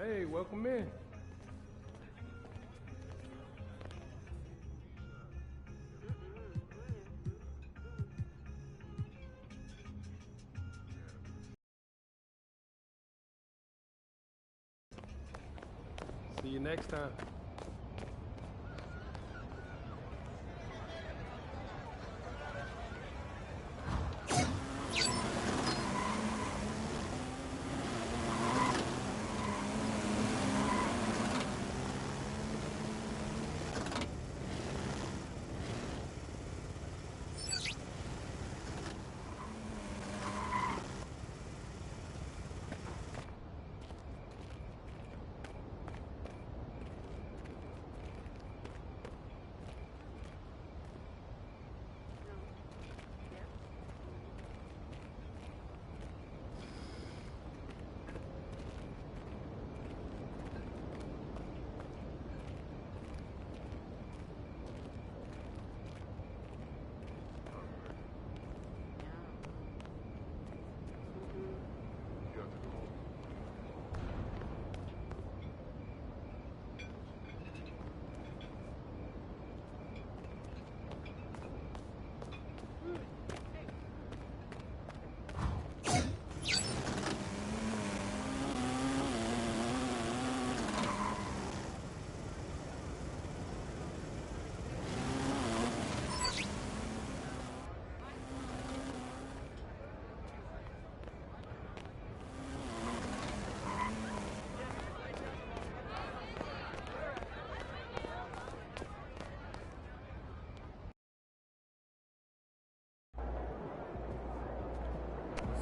Hey, welcome in. See you next time.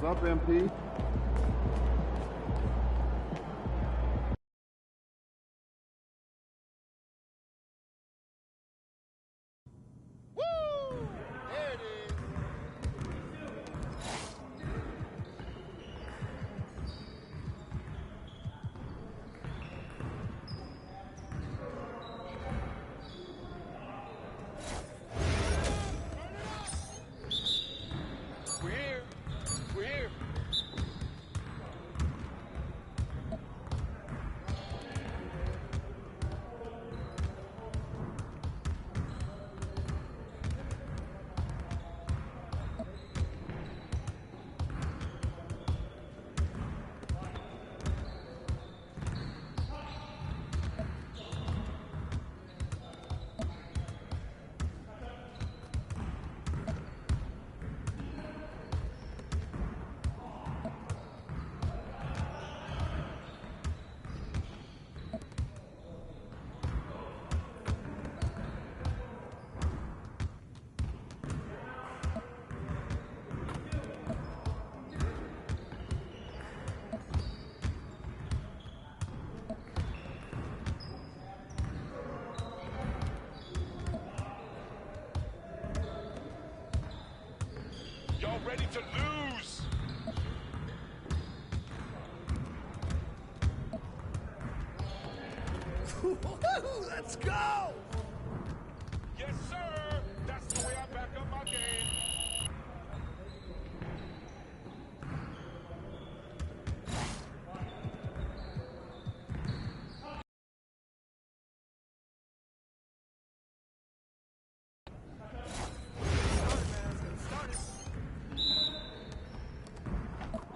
What's up, MP? Y'all ready to lose? Let's go! Yes, sir! That's the way I back up my game.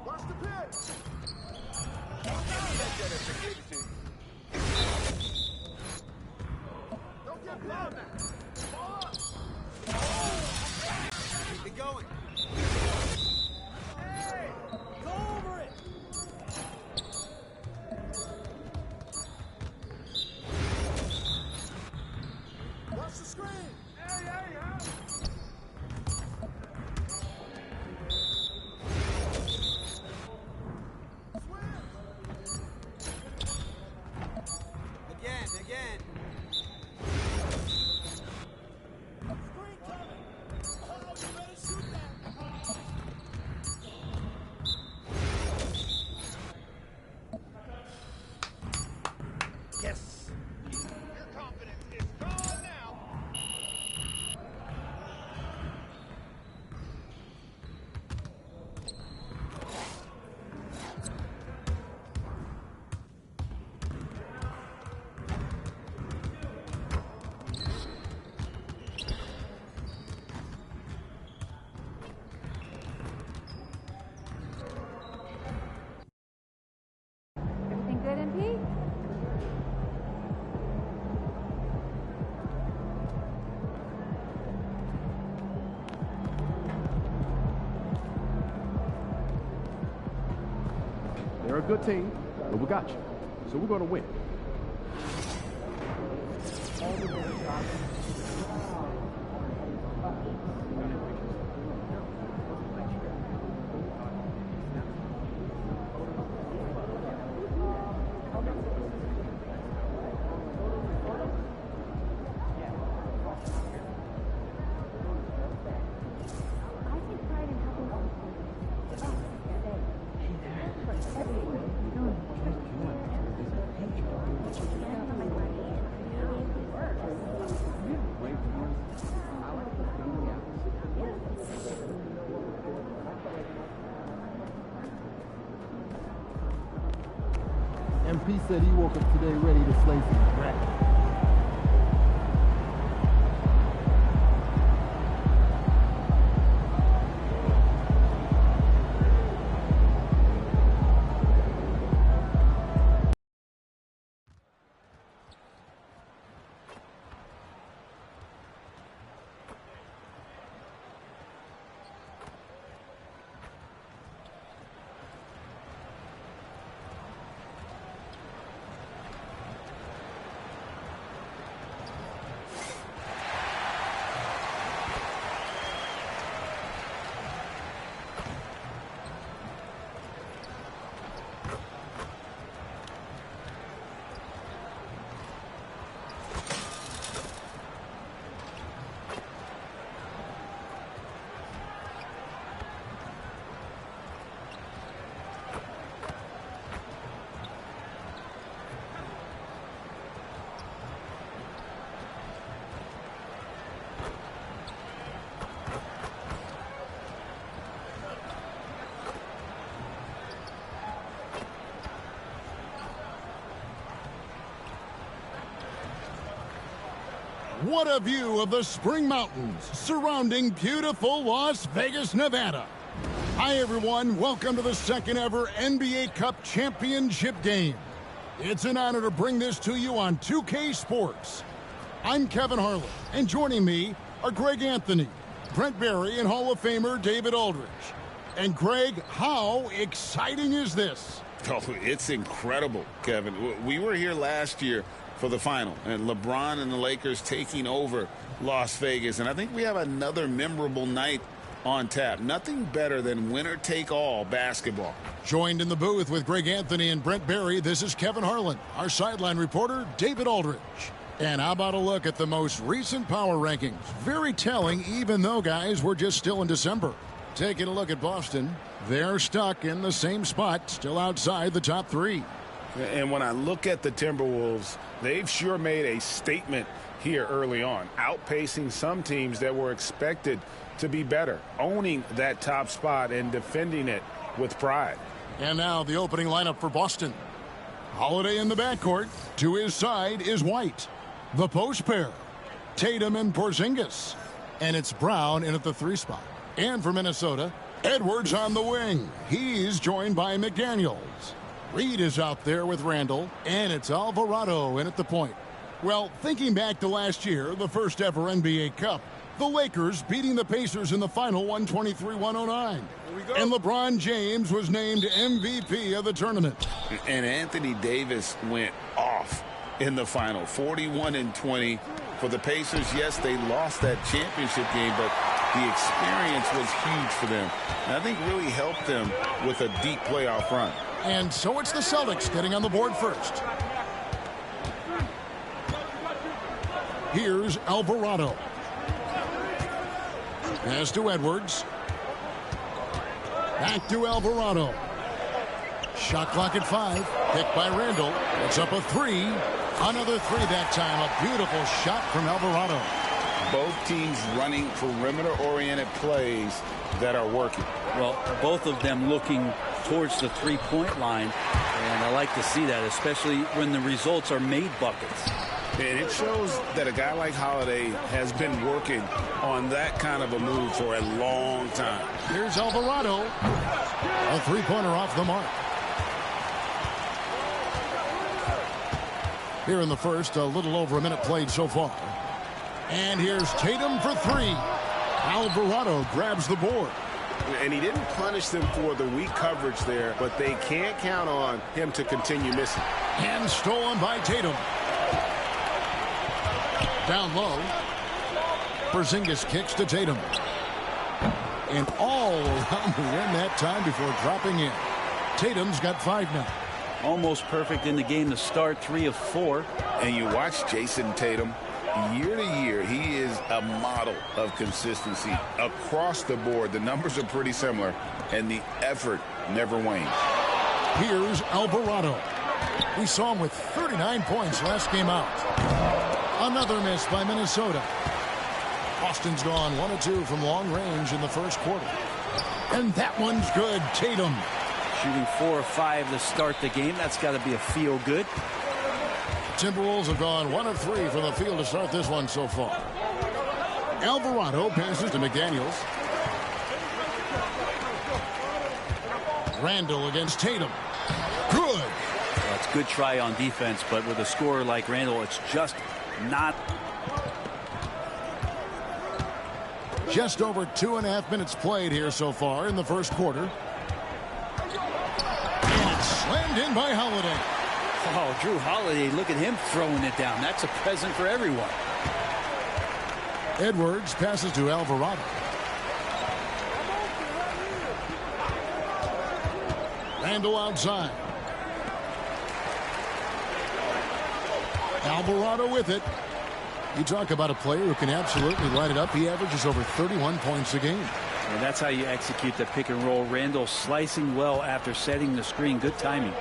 Watch the pitch! Don't get blown now! Ball up! They're a good team, but we got you. So we're going to win. MP said he woke up today ready to slay some dragons. What a view of the Spring Mountains surrounding beautiful Las Vegas, Nevada. Hi, everyone. Welcome to the second ever NBA Cup Championship game. It's an honor to bring this to you on 2K Sports. I'm Kevin Harlan, and joining me are Greg Anthony, Brent Barry, and Hall of Famer David Aldridge. And Greg, how exciting is this? Oh, it's incredible, Kevin. We were here last year for the final, and LeBron and the Lakers taking over Las Vegas. And I think we have another memorable night on tap. Nothing better than winner-take-all basketball. Joined in the booth with Greg Anthony and Brent Barry, this is Kevin Harlan. Our sideline reporter, David Aldridge. And how about a look at the most recent power rankings? Very telling, even though, guys, we're just still in December. Taking a look at Boston, they're stuck in the same spot, still outside the top three. And when I look at the Timberwolves, they've sure made a statement here early on, outpacing some teams that were expected to be better, owning that top spot and defending it with pride. And now the opening lineup for Boston. Holiday in the backcourt. To his side is White. The post pair, Tatum and Porzingis. And it's Brown in at the 3 spot. And for Minnesota, Edwards on the wing. He's joined by McDaniels. Reed is out there with Randall, and it's Alvarado in at the point. Well, thinking back to last year, the first ever NBA Cup, the Lakers beating the Pacers in the final 123-109. And LeBron James was named MVP of the tournament. And Anthony Davis went off in the final, 41-20 for the Pacers. Yes, they lost that championship game, but the experience was huge for them. And I think really helped them with a deep playoff run. And so it's the Celtics getting on the board first. Here's Alvarado. Pass to Edwards. Back to Alvarado. Shot clock at 5. Picked by Randall. It's up a 3. Another 3 that time. A beautiful shot from Alvarado. Both teams running perimeter-oriented plays that are working. Well, both of them looking towards the three-point line, and I like to see that, especially when the results are made buckets. And it shows that a guy like Holiday has been working on that kind of a move for a long time. Here's Alvarado. A three-pointer off the mark. Here in the first, a little over a minute played so far. And here's Tatum for 3. Alvarado grabs the board. And he didn't punish them for the weak coverage there, but they can't count on him to continue missing. And stolen by Tatum. Down low. Porzingis kicks to Tatum. And all around the rim that time before dropping in. Tatum's got 5 now. Almost perfect in the game to start, 3 of 4. And you watch Jason Tatum. Year to year, he is a model of consistency across the board. The numbers are pretty similar, and the effort never wanes. Here's Alvarado. We saw him with 39 points last game out. Another miss by Minnesota. Boston's gone 1 of 2 from long range in the first quarter. And that one's good. Tatum. Shooting 4 of 5 to start the game. That's got to be a feel good. Timberwolves have gone 1 of 3 from the field to start this one so far. Alvarado passes to McDaniels. Randall against Tatum. Good. Well, it's a good try on defense, but with a scorer like Randall, it's just not. Just over 2.5 minutes played here so far in the first quarter. And slammed in by Holiday. Oh, Drew Holiday, look at him throwing it down. That's a present for everyone. Edwards passes to Alvarado. Randall outside. Alvarado with it. You talk about a player who can absolutely light it up. He averages over 31 points a game. And that's how you execute the pick and roll. Randall slicing well after setting the screen. Good timing.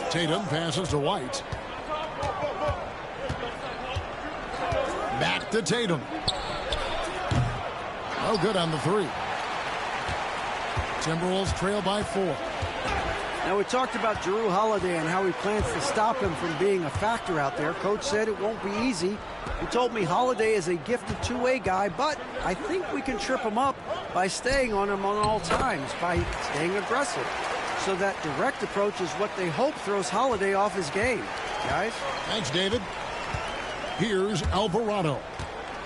Tatum passes to White. Back to Tatum. No good on the 3. Timberwolves trail by 4. Now, we talked about Jrue Holiday and how he plans to stop him from being a factor out there. Coach said it won't be easy. He told me Holiday is a gifted two-way guy, but I think we can trip him up by staying on him on all times, by staying aggressive. So that direct approach is what they hope throws Holiday off his game. Guys? Thanks, David. Here's Alvarado.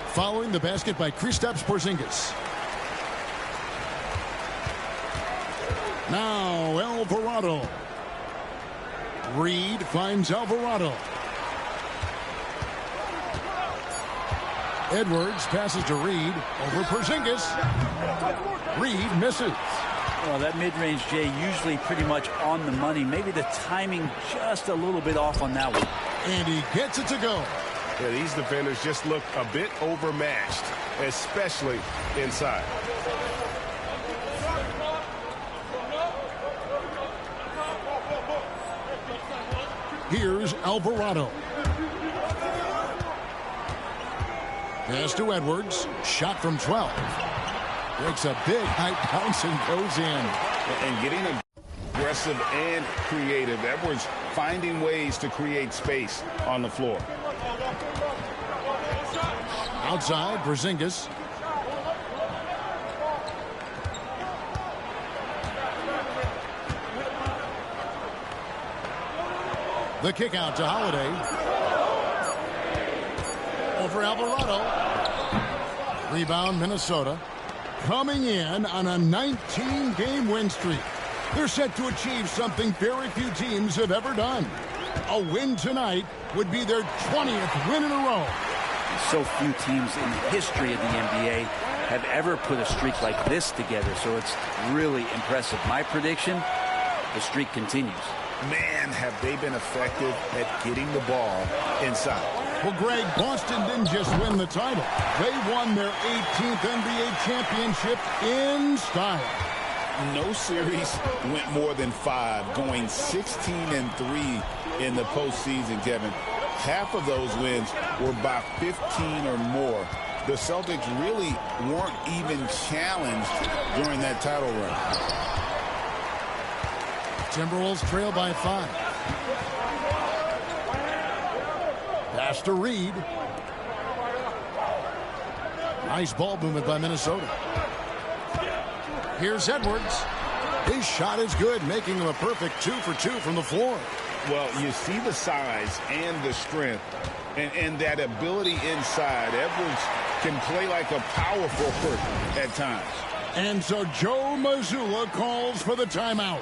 Following the basket by Kristaps Porzingis. Now Alvarado. Reed finds Alvarado. Edwards passes to Reed. Over Porzingis. Reed misses. Well, that mid-range, Jay, usually pretty much on the money. Maybe the timing just a little bit off on that one. And he gets it to go. Yeah, these defenders just look a bit overmatched, especially inside. Here's Alvarado. Pass to Edwards. Shot from 12. Breaks a big high bounce and goes in. And getting aggressive and creative. Edwards finding ways to create space on the floor. Outside, Porzingis. The kick out to Holiday. Over Alvarado. Rebound, Minnesota. Coming in on a 19-game win streak. They're set to achieve something very few teams have ever done. A win tonight would be their 20th win in a row. So few teams in the history of the NBA have ever put a streak like this together, so it's really impressive. My prediction, the streak continues. Man, have they been effective at getting the ball inside. Well, Greg, Boston didn't just win the title. They won their 18th NBA championship in style. No series went more than 5, going 16-3 in the postseason, Kevin. Half of those wins were by 15 or more. The Celtics really weren't even challenged during that title run. Timberwolves trail by 5. Pass to Reed. Nice ball movement by Minnesota. Here's Edwards. His shot is good, making him a perfect 2 for 2 from the floor. Well, you see the size and the strength and that ability inside. Edwards can play like a power forward at times. And so Joe Mazzulla calls for the timeout.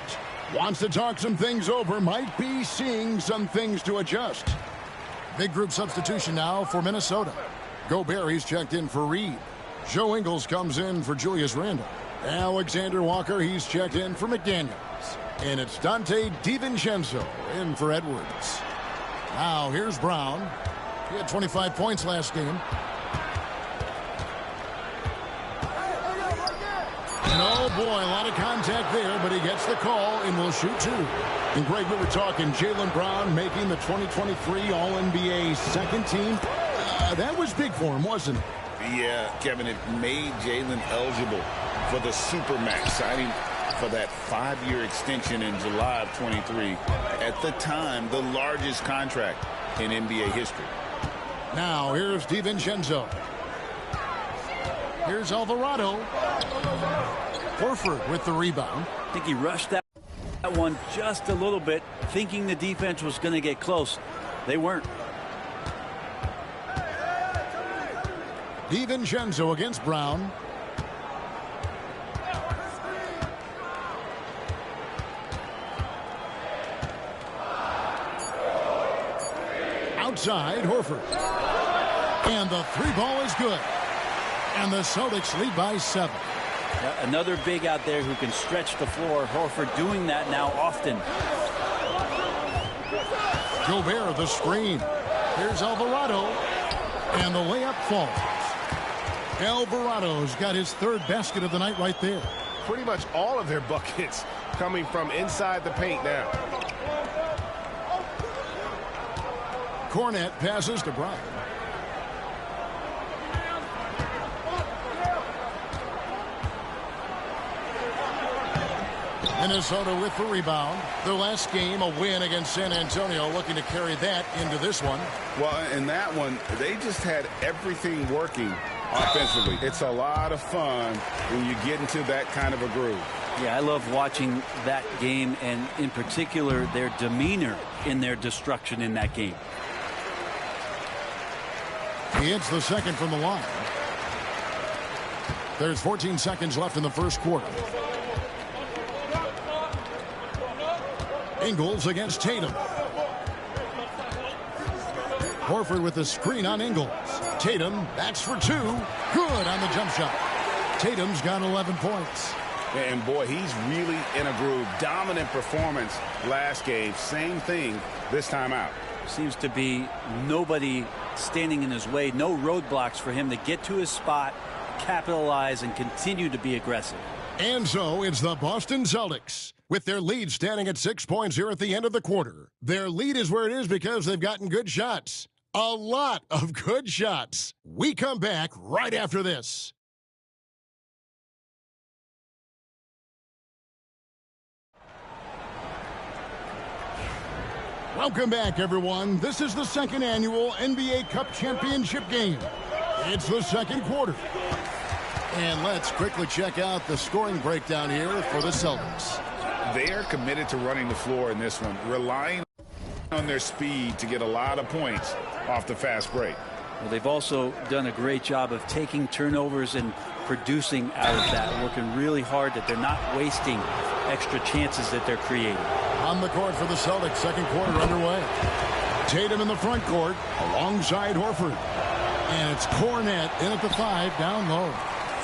Wants to talk some things over, might be seeing some things to adjust. Big group substitution now for Minnesota. Gobert, he's checked in for Reed. Joe Ingles comes in for Julius Randle. Alexander Walker, he's checked in for McDaniels. And it's Dante DiVincenzo in for Edwards. Now here's Brown. He had 25 points last game. And oh boy, a lot of contact there, but he gets the call and will shoot two. And Greg, we were talking Jaylen Brown making the 2023 All-NBA second team. That was big for him, wasn't it? Yeah, Kevin, it made Jaylen eligible for the Supermax, signing for that 5-year extension in July of 23. At the time, the largest contract in NBA history. Now, here's DiVincenzo. Here's Alvarado. Horford with the rebound. I think he rushed that one just a little bit, thinking the defense was going to get close. They weren't. DiVincenzo against Brown. Outside, Horford. And the three ball is good. And the Celtics lead by 7. Another big out there who can stretch the floor. Horford doing that now often. Gobert, the screen. Here's Alvarado. And the layup falls. Alvarado's got his third basket of the night right there. Pretty much all of their buckets coming from inside the paint now. Cornette passes to Brown. Minnesota with the rebound. Their last game, a win against San Antonio, looking to carry that into this one. Well, in that one, they just had everything working offensively. It's a lot of fun when you get into that kind of a groove. Yeah, I love watching that game, and in particular, their demeanor in their destruction in that game. He hits the second from the line. There's 14 seconds left in the first quarter. Ingles against Tatum. Horford with the screen on Ingles. Tatum backs for two. Good on the jump shot. Tatum's got 11 points. And boy, he's really in a groove. Dominant performance last game. Same thing this time out. Seems to be nobody standing in his way. No roadblocks for him to get to his spot, capitalize, and continue to be aggressive. And so it's the Boston Celtics with their lead standing at 6 points here at the end of the quarter. Their lead is where it is because they've gotten good shots. A lot of good shots. We come back right after this. Welcome back, everyone. This is the second annual NBA Cup Championship game. It's the second quarter. And let's quickly check out the scoring breakdown here for the Celtics. They are committed to running the floor in this one, relying on their speed to get a lot of points off the fast break. Well, they've also done a great job of taking turnovers and producing out of that, working really hard that they're not wasting extra chances that they're creating. On the court for the Celtics, second quarter underway. Tatum in the front court alongside Horford. And it's Cornette in at the 5 down low.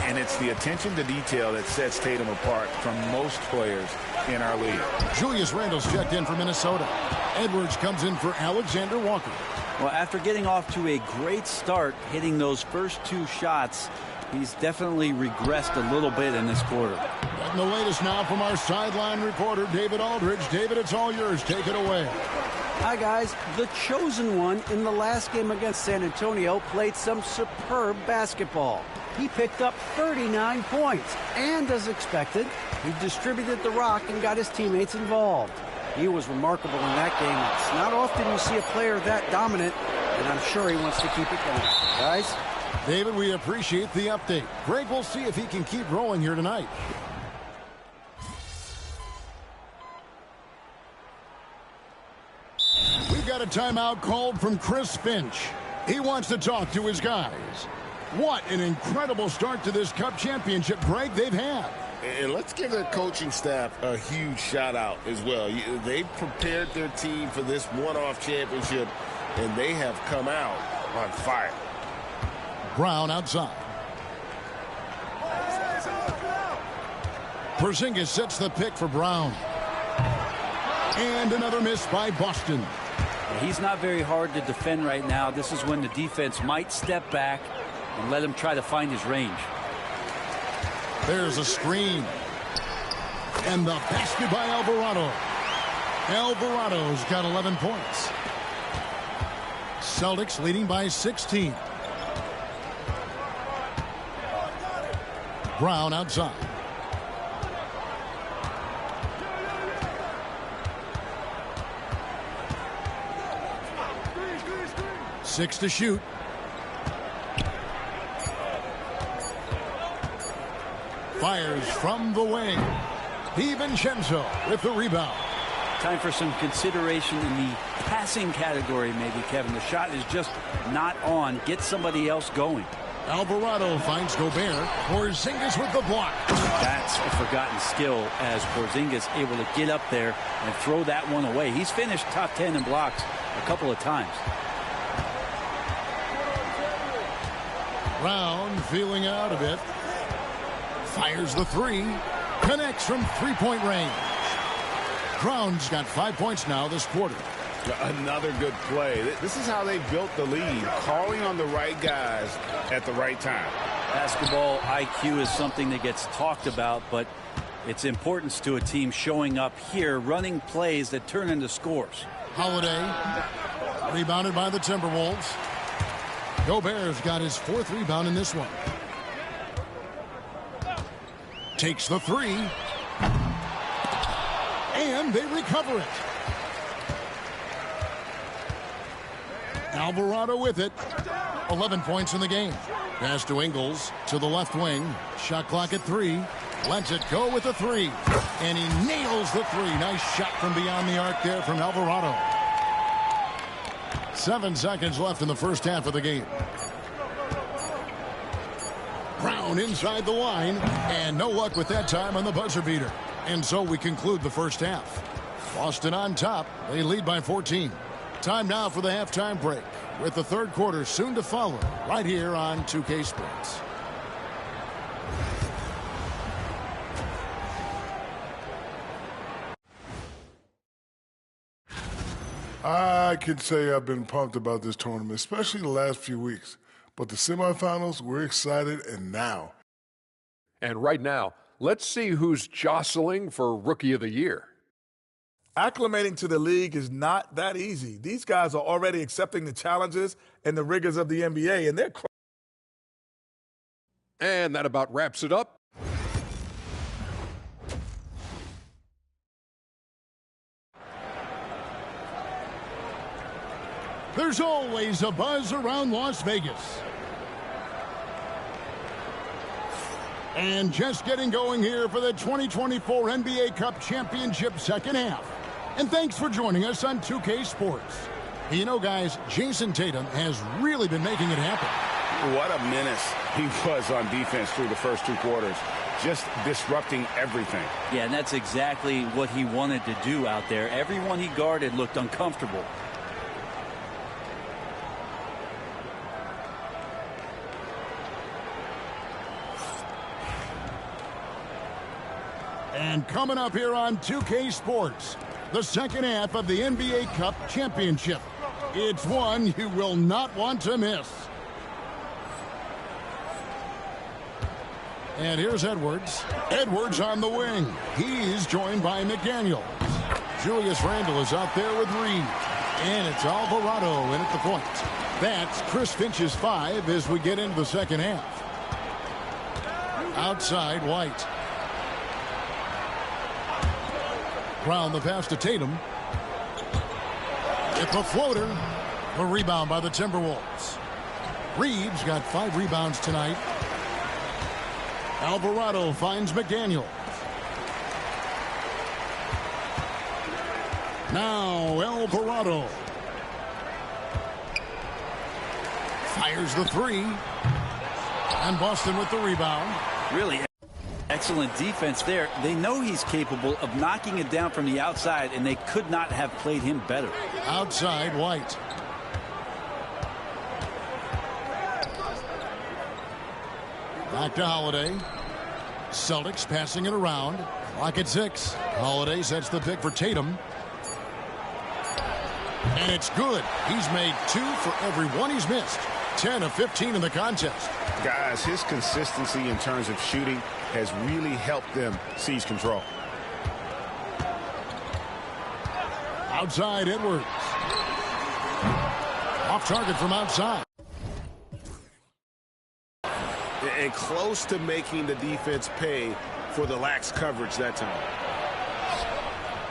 And it's the attention to detail that sets Tatum apart from most players in our league. Julius Randle's checked in for Minnesota. Edwards comes in for Alexander Walker. Well, after getting off to a great start, hitting those first 2 shots, he's definitely regressed a little bit in this quarter. And the latest now from our sideline reporter, David Aldridge. David, it's all yours. Take it away. Hi, guys. The chosen one in the last game against San Antonio played some superb basketball. He picked up 39 points, and as expected, he distributed the rock and got his teammates involved. He was remarkable in that game. It's not often you see a player that dominant, and I'm sure he wants to keep it going. Guys? David, we appreciate the update. Greg, we'll see if he can keep rolling here tonight. We've got a timeout called from Chris Finch. He wants to talk to his guys. What an incredible start to this Cup championship, Greg, they've had. And let's give their coaching staff a huge shout out as well. They've prepared their team for this one-off championship, and they have come out on fire. Brown outside. Porzingis sets the pick for Brown. And another miss by Boston. He's not very hard to defend right now. This is when the defense might step back and let him try to find his range. There's a screen. And the basket by Alvarado. Alvarado's got 11 points. Celtics leading by 16. Brown outside. Six to shoot. Fires from the wing. DiVincenzo with the rebound. Time for some consideration in the passing category, maybe, Kevin. The shot is just not on. Get somebody else going. Alvarado finds Gobert. Porzingis with the block. That's a forgotten skill as Porzingis able to get up there and throw that one away. He's finished top 10 in blocks a couple of times. Brown feeling out a bit. Fires the three. Connects from three-point range. Brown's got 5 points now this quarter. Another good play. This is how they built the lead, calling on the right guys at the right time. Basketball IQ is something that gets talked about, but its importance to a team showing up here, running plays that turn into scores. Holiday, rebounded by the Timberwolves. Gobert's got his fourth rebound in this one. Takes the three. And they recover it. Alvarado with it. 11 points in the game. Pass to Ingles to the left wing. Shot clock at 3. Lets it go with the 3. And he nails the 3. Nice shot from beyond the arc there from Alvarado. 7 seconds left in the first half of the game. Brown inside the line. And no luck with that time on the buzzer beater. And so we conclude the first half. Boston on top. They lead by 14. Time now for the halftime break, with the third quarter soon to follow, right here on 2K Sports. I can say I've been pumped about this tournament, especially the last few weeks. But the semifinals, we're excited, and now. And right now, let's see who's jostling for Rookie of the Year. Acclimating to the league is not that easy. These guys are already accepting the challenges and the rigors of the NBA, and they're. And that about wraps it up. There's always a buzz around Las Vegas. And just getting going here for the 2024 NBA Cup Championship second half. And thanks for joining us on 2K Sports. You know, guys, Jason Tatum has really been making it happen. What a menace he was on defense through the first 2 quarters. Just disrupting everything. Yeah, and that's exactly what he wanted to do out there. Everyone he guarded looked uncomfortable. And coming up here on 2K Sports, the second half of the NBA Cup Championship. It's one you will not want to miss. And here's Edwards. Edwards on the wing. He's joined by McDaniel. Julius Randle is out there with Reed. And it's Alvarado in at the point. That's Chris Finch's 5 as we get into the second half. Outside, White. Brown the pass to Tatum. It's a floater. A rebound by the Timberwolves. Reeves got 5 rebounds tonight. Alvarado finds McDaniel. Now Alvarado. Fires the 3. And Boston with the rebound. Really excellent defense there. They know he's capable of knocking it down from the outside, and they could not have played him better. Outside, White. Back to Holiday. Celtics passing it around. Clock at 6. Holiday sets the pick for Tatum. And it's good. He's made 2 for every one he's missed. 10 of 15 in the contest. Guys, his consistency in terms of shooting has really helped them seize control. Outside, Edwards. Off target from outside. And close to making the defense pay for the lax coverage that time.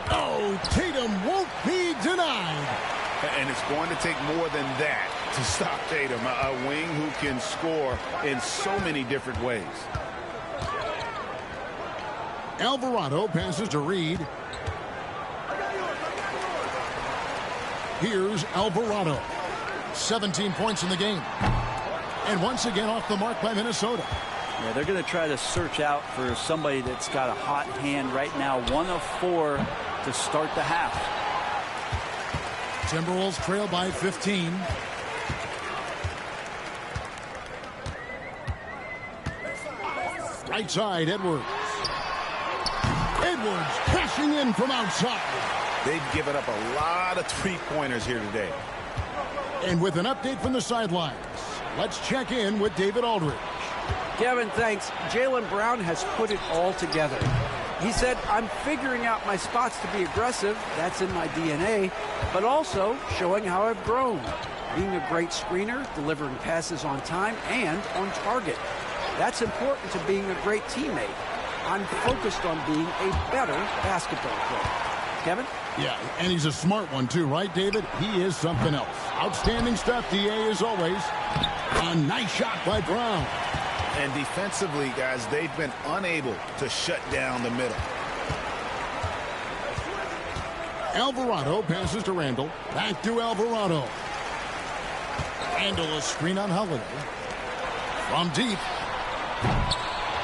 Oh, Tatum won't be denied. And it's going to take more than that to stop Tatum, a wing who can score in so many different ways. Alvarado passes to Reed. Here's Alvarado. 17 points in the game. And once again off the mark by Minnesota. Yeah, they're going to try to search out for somebody that's got a hot hand right now. 1 of 4 to start the half. Timberwolves trail by 15. Right side, Edwards. Edwards crashing in from outside. They've given up a lot of three-pointers here today. And with an update from the sidelines, let's check in with David Aldridge. Kevin, thanks. Jaylen Brown has put it all together. He said, I'm figuring out my spots to be aggressive. That's in my DNA. But also showing how I've grown. Being a great screener, delivering passes on time and on target. That's important to being a great teammate. I'm focused on being a better basketball player. Kevin? Yeah, and he's a smart one too, right, David? He is something else. Outstanding stuff, DA, as always. A nice shot by Brown. And defensively, guys, they've been unable to shut down the middle. Alvarado passes to Randall. Back to Alvarado. Randall a screen on Holiday. From deep.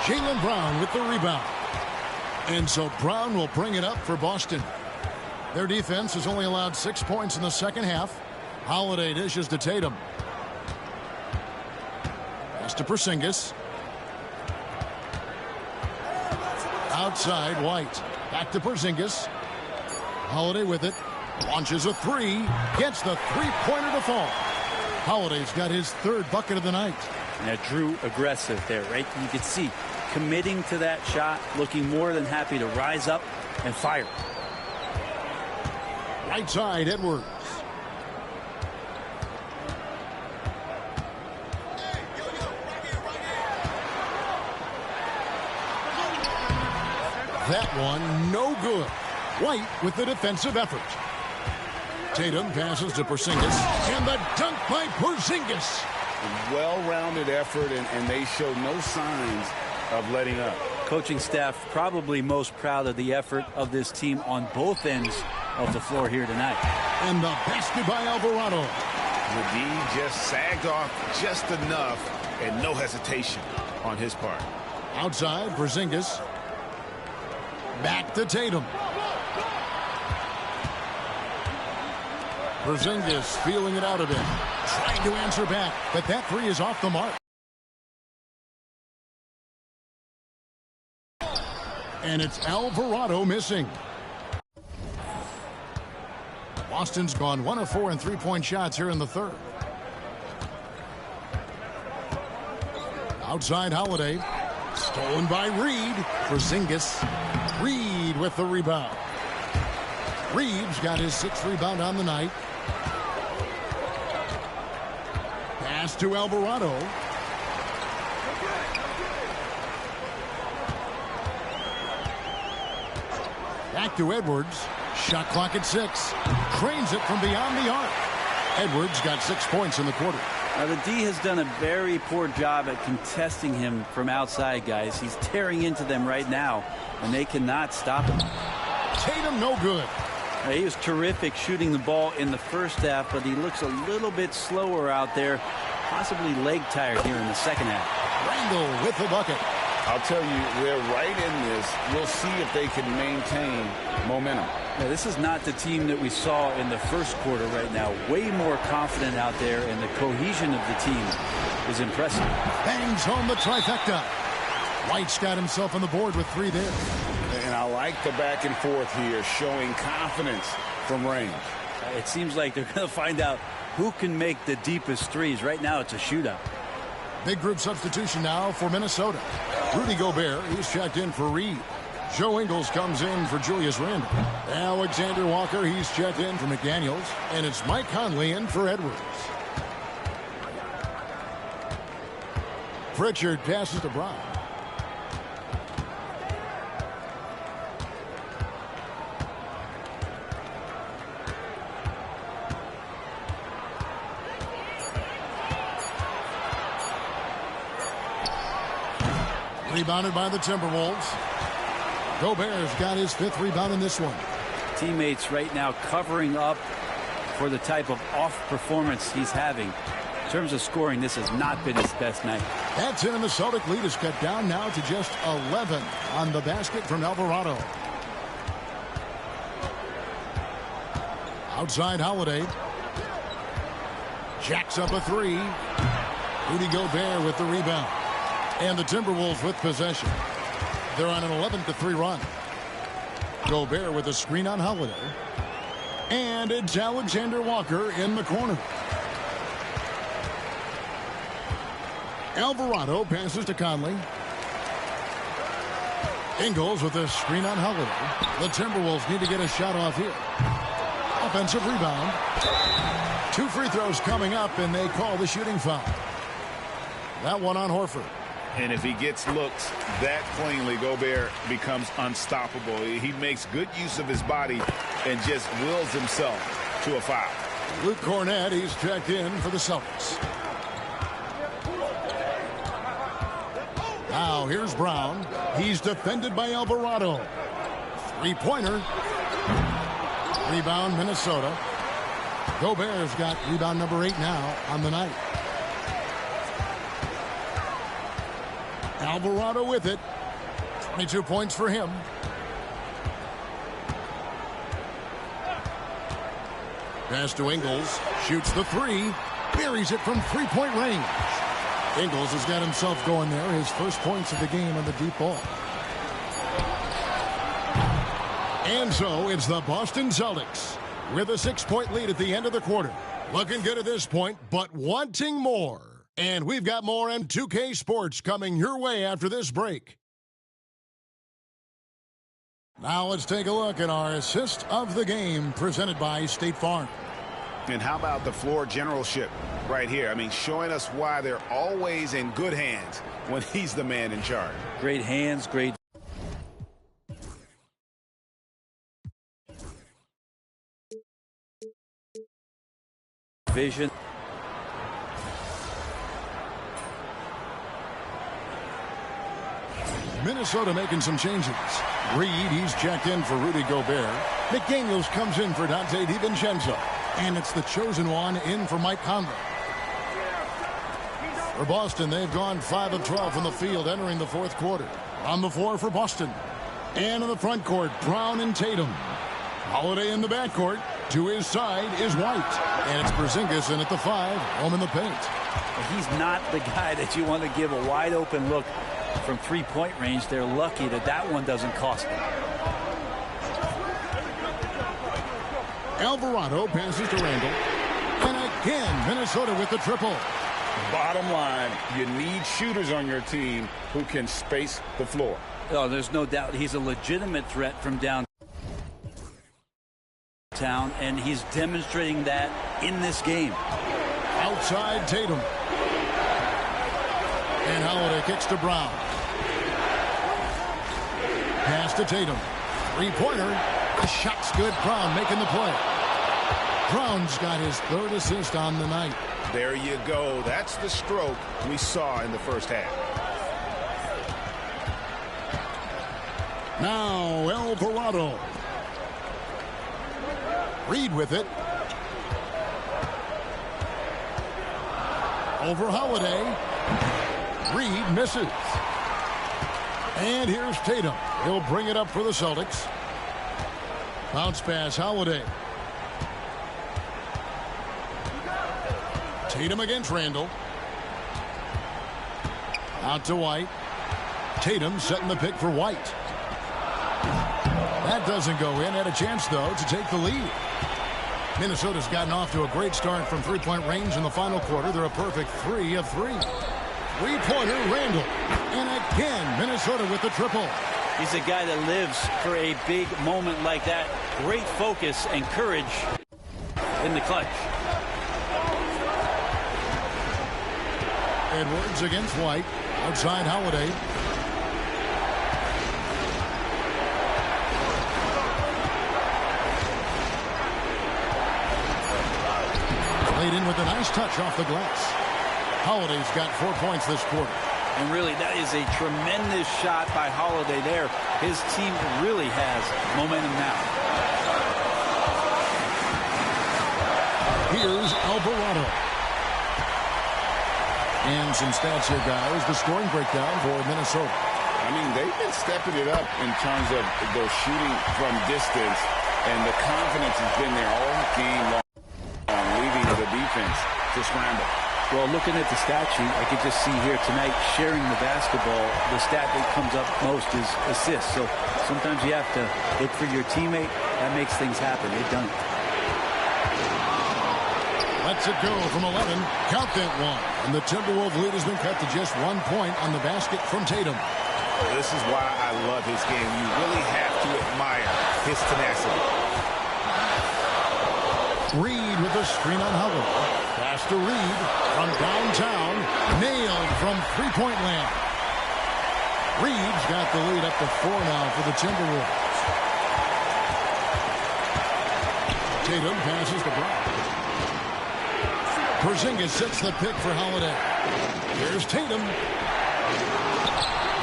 Jaylen Brown with the rebound. And so Brown will bring it up for Boston. Their defense has only allowed 6 points in the second half. Holiday dishes to Tatum. Pass to Porzingis. Outside, White. Back to Porzingis. Holiday with it. Launches a 3. Gets the three-pointer to fall. Holiday's got his 3rd bucket of the night. Now, Drew aggressive there, right? You can see committing to that shot, looking more than happy to rise up and fire. Right side, Edwards. That one, no good. White with the defensive effort. Tatum passes to Porzingis, and the dunk by Porzingis. Well-rounded effort, and they show no signs of letting up. Coaching staff probably most proud of the effort of this team on both ends of the floor here tonight. And the basket by Alvarado. The D just sagged off just enough, and no hesitation on his part. Outside, Porzingis. Back to Tatum. Porzingis feeling it out of him. Trying to answer back, but that 3 is off the mark. And it's Alvarado missing. Boston's gone 1 of 4 in three-point shots here in the 3rd. Outside, Holiday. Stolen by Reed. Porzingis. Reed with the rebound. Reeves got his 6th rebound on the night. Pass to Alvarado. Back to Edwards. Shot clock at 6. Trains it from beyond the arc. Edwards got 6 points in the quarter. Now, the D has done a very poor job at contesting him from outside, guys. He's tearing into them right now, and they cannot stop him. Tatum no good. He was terrific shooting the ball in the first half, but he looks a little bit slower out there, possibly leg tired here in the second half. Randall with the bucket. I'll tell you, they're right in this. We'll see if they can maintain momentum. Yeah, this is not the team that we saw in the first quarter right now. Way more confident out there, and the cohesion of the team is impressive. Bangs home the trifecta. White's got himself on the board with 3 there. And I like the back and forth here, showing confidence from range. It seems like they're going to find out who can make the deepest threes. Right now, it's a shootout. Big group substitution now for Minnesota. Rudy Gobert, he's checked in for Reed. Joe Ingles comes in for Julius Randle. Alexander Walker, he's checked in for McDaniels. And it's Mike Conley in for Edwards. Pritchard passes to Brown. Rebounded by the Timberwolves. Gobert's got his 5th rebound in this one. Teammates right now covering up for the type of off performance he's having. In terms of scoring, this has not been his best night. That's it, and the Celtic lead is cut down now to just 11 on the basket from Alvarado. Outside Holiday. Jacks up a 3. Rudy Gobert with the rebound. And the Timberwolves with possession. They're on an 11-3 run. Gobert with a screen on Holiday. And it's Alexander Walker in the corner. Alvarado passes to Conley. Ingles with a screen on Holiday. The Timberwolves need to get a shot off here. Offensive rebound. 2 free throws coming up, and they call the shooting foul. That one on Horford. And if he gets looks that cleanly, Gobert becomes unstoppable. He makes good use of his body and just wills himself to a foul. Luke Cornett, he's checked in for the Celtics. Now here's Brown. He's defended by Alvarado. 3-pointer. Rebound Minnesota. Gobert's got rebound number 8 now on the night. Alvarado with it. 22 points for him. Pass to Ingles. Shoots the 3. Buries it from 3-point range. Ingles has got himself going there. His first points of the game on the deep ball. And so it's the Boston Celtics with a 6-point lead at the end of the quarter. Looking good at this point, but wanting more. And we've got more M2K Sports coming your way after this break. Now let's take a look at our assist of the game presented by State Farm. And how about the floor generalship right here? I mean, showing us why they're always in good hands when he's the man in charge. Great hands, great vision. Minnesota making some changes. Reed, he's checked in for Rudy Gobert. McDaniels comes in for Dante DiVincenzo. And it's the chosen one in for Mike Conley. For Boston, they've gone 5 of 12 from the field entering the 4th quarter. On the floor for Boston. And in the front court, Brown and Tatum. Holiday in the backcourt. To his side is White. And it's Porzingis in at the 5, home in the paint. He's not the guy that you want to give a wide open look from 3-point range. They're lucky that that one doesn't cost them. Alvarado passes to Randall. And again, Minnesota with the triple. Bottom line, you need shooters on your team who can space the floor. Oh, there's no doubt he's a legitimate threat from downtown, and he's demonstrating that in this game. Outside Tatum. And Holiday kicks to Brown. Pass to Tatum. 3-pointer. The shot's good. Brown making the play. Brown's got his 3rd assist on the night. There you go. That's the stroke we saw in the first half. Now Alvarado. Reed with it. Over Holiday. Reed misses. And here's Tatum. He'll bring it up for the Celtics. Bounce pass, Holiday. Tatum against Randall. Out to White. Tatum setting the pick for White. That doesn't go in. Had a chance, though, to take the lead. Minnesota's gotten off to a great start from three-point range in the final quarter. They're a perfect 3 of 3. Three-pointer, Randall. And again, Minnesota with the triple. He's a guy that lives for a big moment like that. Great focus and courage in the clutch. Edwards against White. Outside Holiday. Played in with a nice touch off the glass. Holiday's got 4 points this quarter. And really, that is a tremendous shot by Holiday there. His team really has momentum now. Here's Alvarado. And some stats here, guys. The scoring breakdown for Minnesota. I mean, they've been stepping it up in terms of their shooting from distance, and the confidence has been there all game long, leaving the defense to scramble. Well, looking at the stat sheet, I could just see here tonight, sharing the basketball, the stat that comes up most is assists. So sometimes you have to look for your teammate. That makes things happen. They've done it. Lets it go from 11. Count that one. And the Timberwolves lead has been cut to just 1 point on the basket from Tatum. This is why I love his game. You really have to admire his tenacity. Reed with a screen on Howard. Pass to Reed from downtown. Nailed from three-point land. Reed's got the lead up to 4 now for the Timberwolves. Tatum passes to Brown. Porzingis sets the pick for Holiday. Here's Tatum.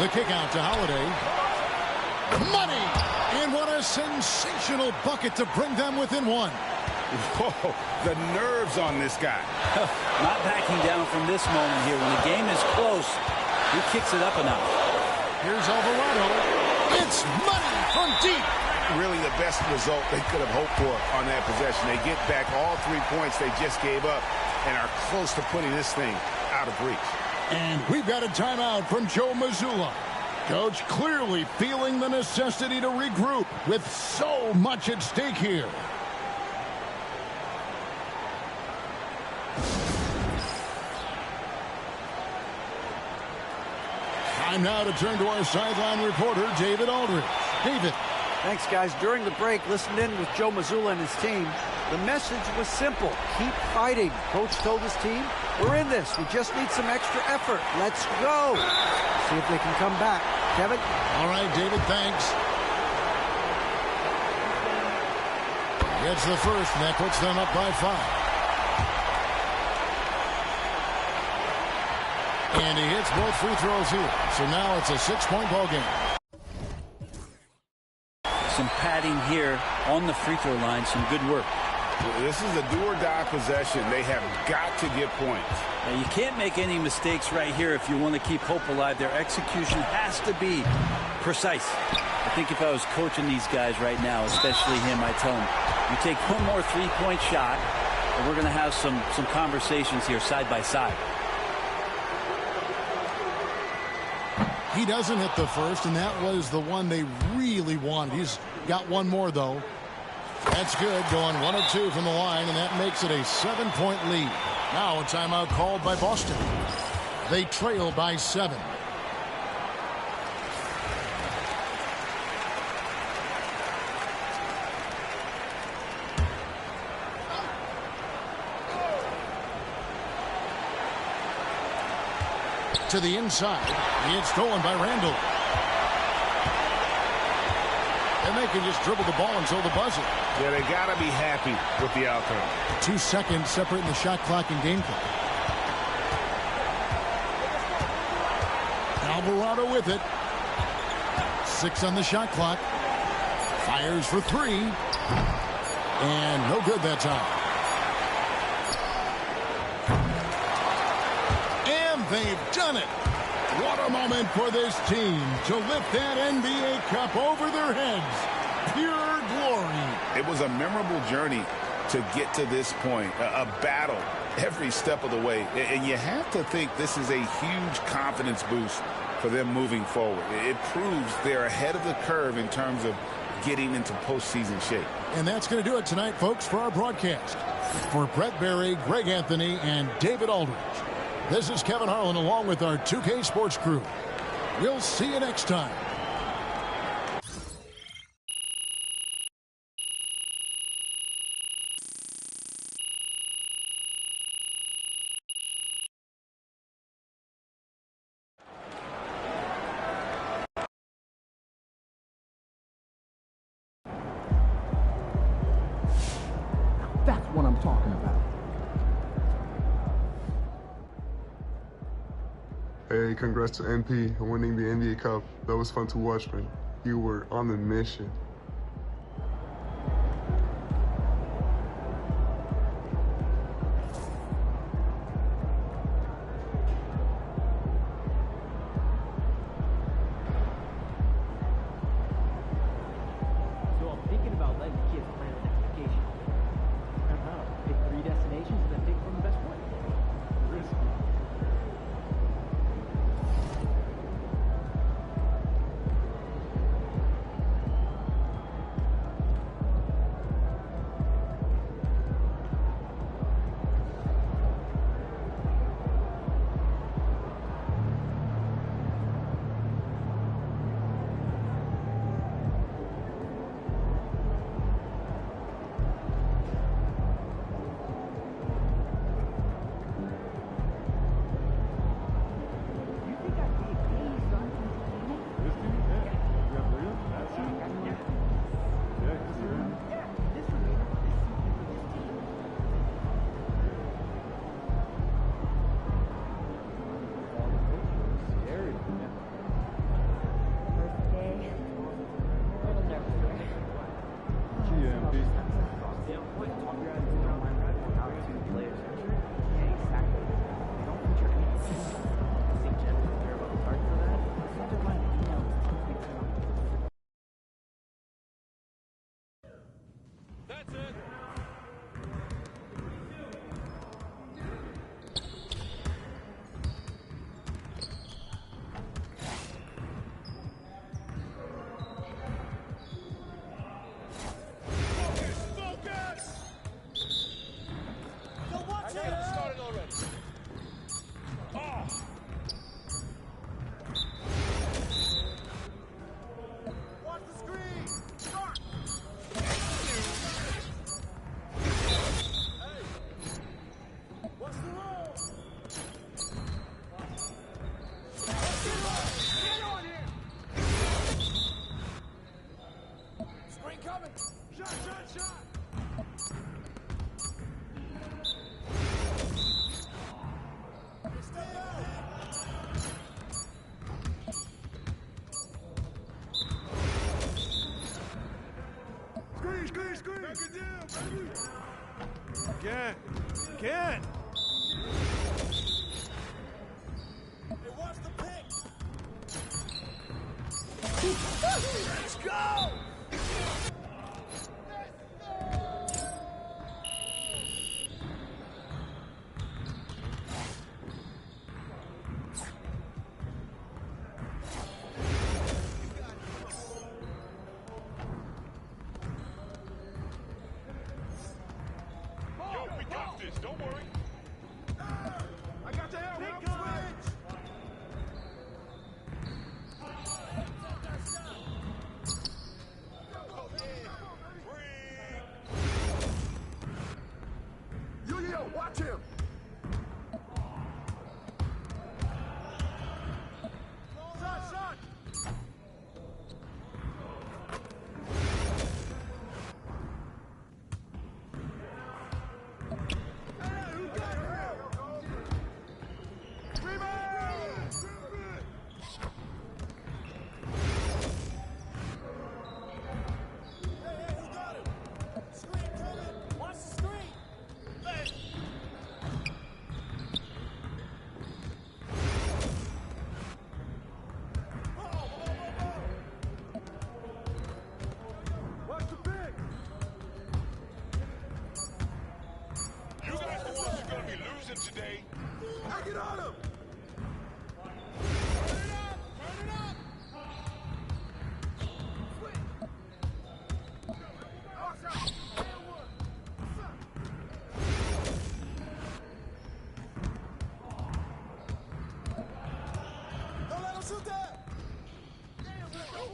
The kick out to Holiday. Money! And what a sensational bucket to bring them within 1. Whoa, the nerves on this guy. Not backing down from this moment here. When the game is close, he kicks it up a notch. Here's Alvarado. It's money from deep. Really the best result they could have hoped for on that possession. They get back all 3 points they just gave up and are close to putting this thing out of reach. And we've got a timeout from Joe Mazzulla. Coach clearly feeling the necessity to regroup with so much at stake here. Time now to turn to our sideline reporter, David Aldridge. David. Thanks, guys. During the break, listened in with Joe Mazzulla and his team. The message was simple. Keep fighting. Coach told his team, we're in this. We just need some extra effort. Let's go. See if they can come back. Kevin? All right, David, thanks. Gets the first, and that puts them up by 5. And he hits both free throws here. So now it's a 6-point ball game. Some padding here on the free throw line. Some good work. This is a do-or-die possession. They have got to get points. Now, you can't make any mistakes right here if you want to keep hope alive. Their execution has to be precise. I think if I was coaching these guys right now, especially him, I'd tell him, you take one more three-point shot, and we're going to have some conversations here side by side. He doesn't hit the first, and that was the one they really wanted. He's got one more, though. That's good, going 1 of 2 from the line, and that makes it a 7-point lead. Now a timeout called by Boston. They trail by 7. To the inside. It's stolen by Randall. And they can just dribble the ball until the buzzer. Yeah, they got to be happy with the outcome. 2 seconds separating the shot clock and game clock. Alvarado with it. 6 on the shot clock. Fires for 3. And no good that time. And they've done it. What a moment for this team to lift that NBA Cup over their heads. Pure glory. It was a memorable journey to get to this point, a battle every step of the way. And you have to think this is a huge confidence boost for them moving forward. It proves they're ahead of the curve in terms of getting into postseason shape. And that's going to do it tonight, folks, for our broadcast. For Brett Berry, Greg Anthony, and David Aldridge, this is Kevin Harlan along with our 2K Sports crew. We'll see you next time. That's what I'm talking about. Hey, congrats to MP on winning the NBA Cup. That was fun to watch, man. You were on a mission. So I'm thinking about letting kids plan an application. Pick 3 destinations and then pick from the best one. Risky. Again. Again. Hey, watch the pick. Let's go. Don't worry. I got the help. Pick switch. Get on him! Don't let him shoot that!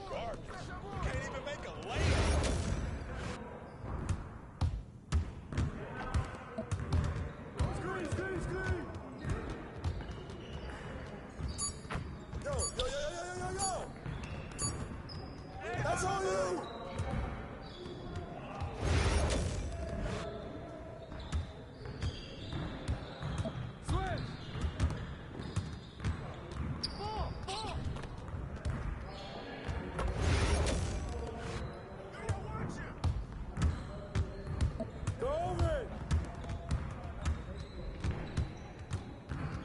Garbage. Can't even make a layup. Screen, screen, screen! Yo! That's on you! Switch! Ball! Go over it!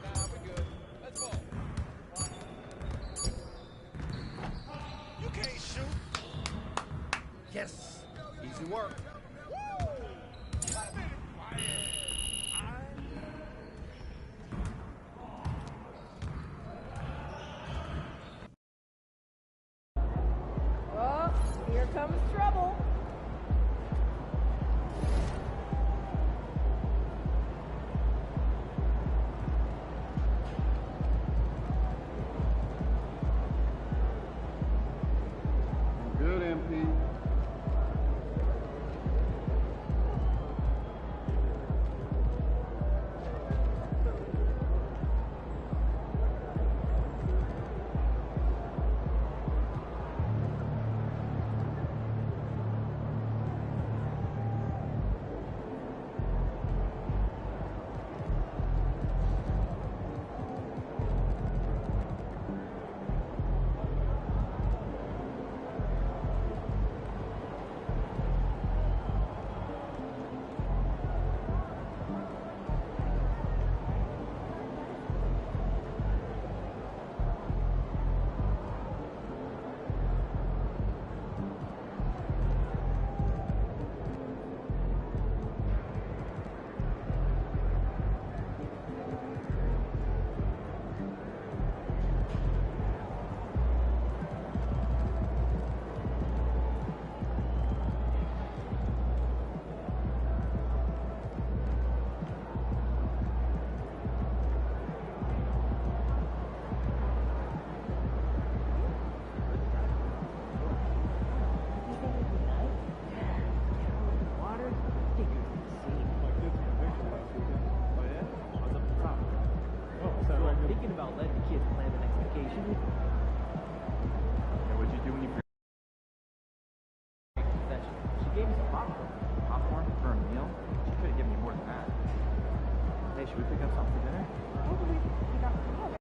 Nah, we're good. Let's go. You can't shoot. Yes. Easy work. Oh, here comes trouble. Good, MP. Thinking about letting the kids plan the next vacation. What'd you do when you Concession. She gave me some popcorn for a meal. She could have given me more than that. Hey, should we pick up something for dinner? What do we pick up for dinner?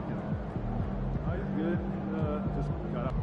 talking. Oh, he's good. Just got up.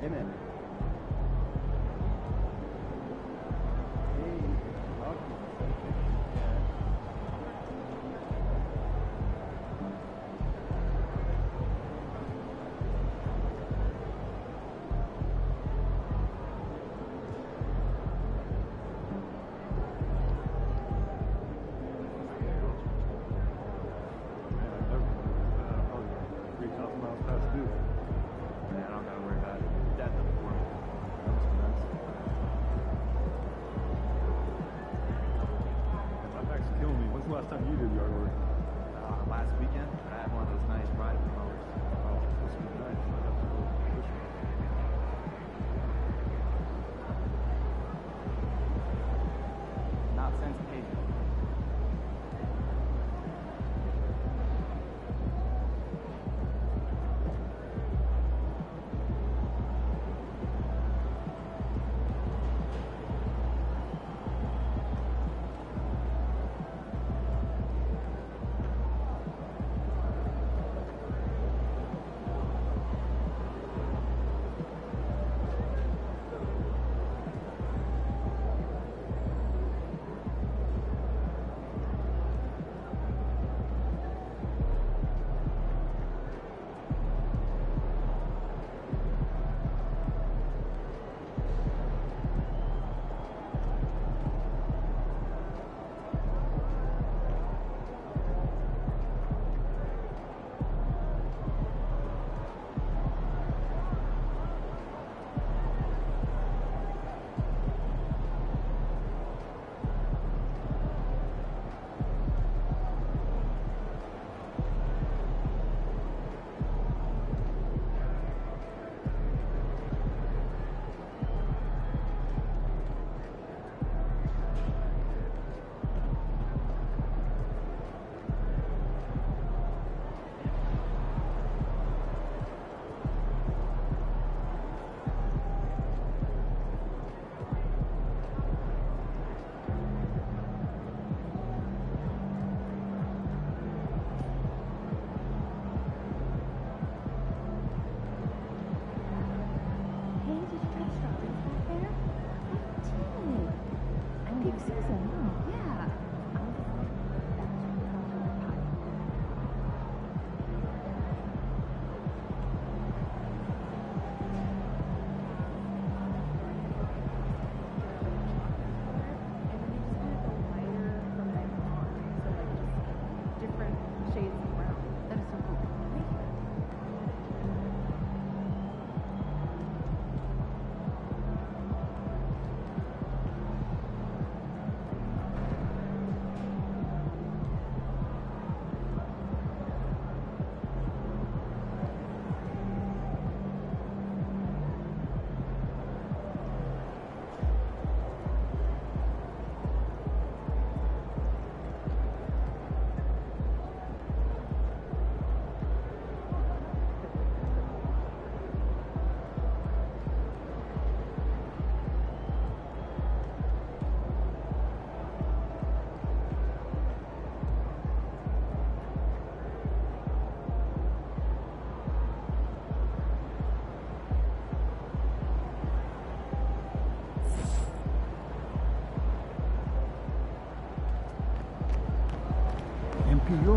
Amen. Last time you did yard work? Last weekend, I had one of those nice riding mowers. Oh, this would be nice. I'd have to go push it. Not since Peyton.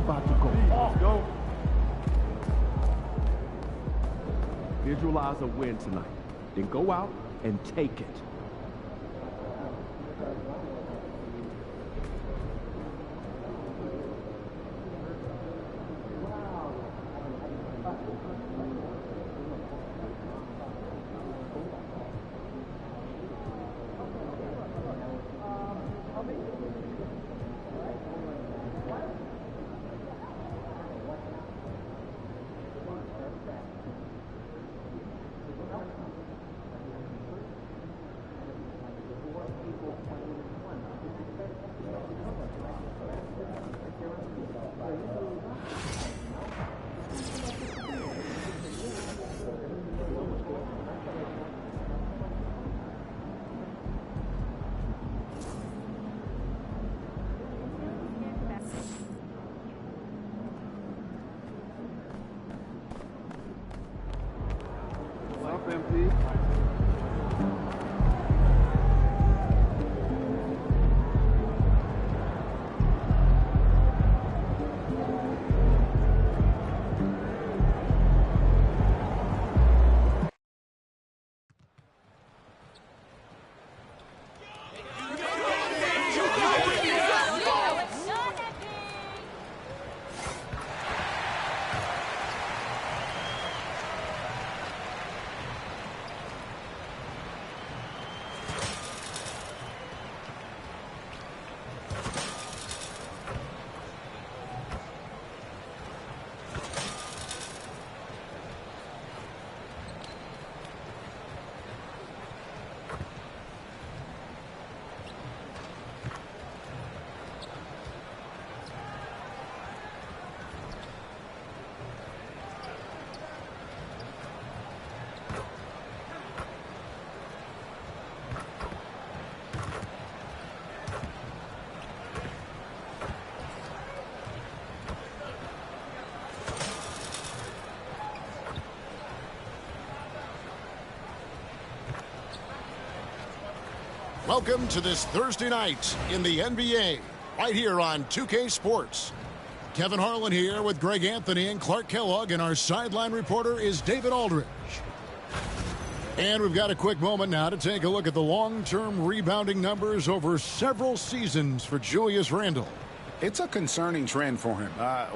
about to go off. Go. Visualize a win tonight. Then go out and take it. Welcome to this Thursday night in the NBA, right here on 2K Sports. Kevin Harlan here with Greg Anthony and Clark Kellogg, and our sideline reporter is David Aldridge. And we've got a quick moment now to take a look at the long-term rebounding numbers over several seasons for Julius Randle. It's a concerning trend for him.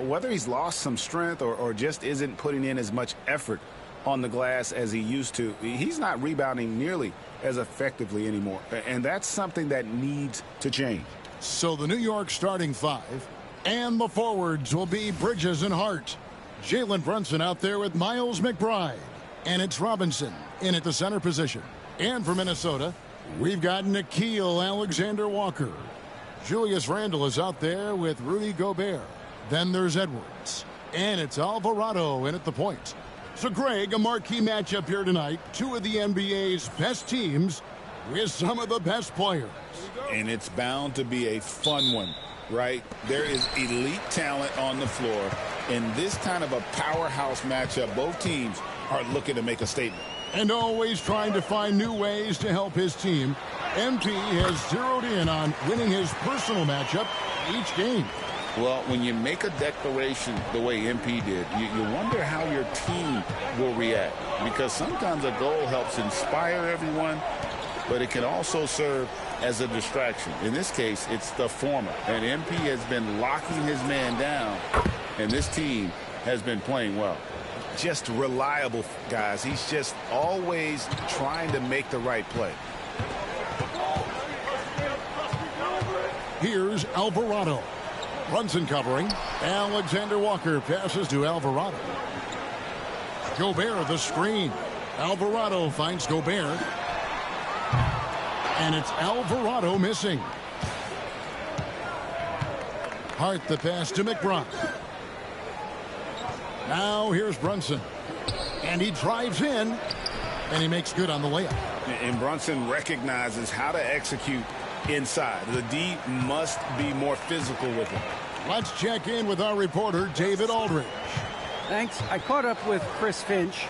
Whether he's lost some strength or just isn't putting in as much effort on the glass as he used to, he's not rebounding nearly as effectively anymore. And that's something that needs to change. So the New York starting five and the forwards will be Bridges and Hart. Jalen Brunson out there with Miles McBride. And it's Robinson in at the center position. And for Minnesota, we've got Nickeil Alexander-Walker. Julius Randle is out there with Rudy Gobert. Then there's Edwards. And it's Alvarado in at the point. So, Greg, a marquee matchup here tonight. Two of the NBA's best teams with some of the best players. And it's bound to be a fun one, right? There is elite talent on the floor. In this kind of a powerhouse matchup, both teams are looking to make a statement. And always trying to find new ways to help his team. MP has zeroed in on winning his personal matchup each game. Well, when you make a declaration the way MP did, you wonder how your team will react. Because sometimes a goal helps inspire everyone, but it can also serve as a distraction. In this case, it's the former. And MP has been locking his man down, and this team has been playing well. Just reliable, guys. He's just always trying to make the right play. Here's Alvarado. Brunson covering. Alexander Walker passes to Alvarado. Gobert the screen. Alvarado finds Gobert. And it's Alvarado missing. Hart the pass to McBride. Now here's Brunson. And he drives in. And he makes good on the layup. And Brunson recognizes how to execute inside. The D must be more physical with him. Let's check in with our reporter, David Aldridge. Thanks. I caught up with Chris Finch.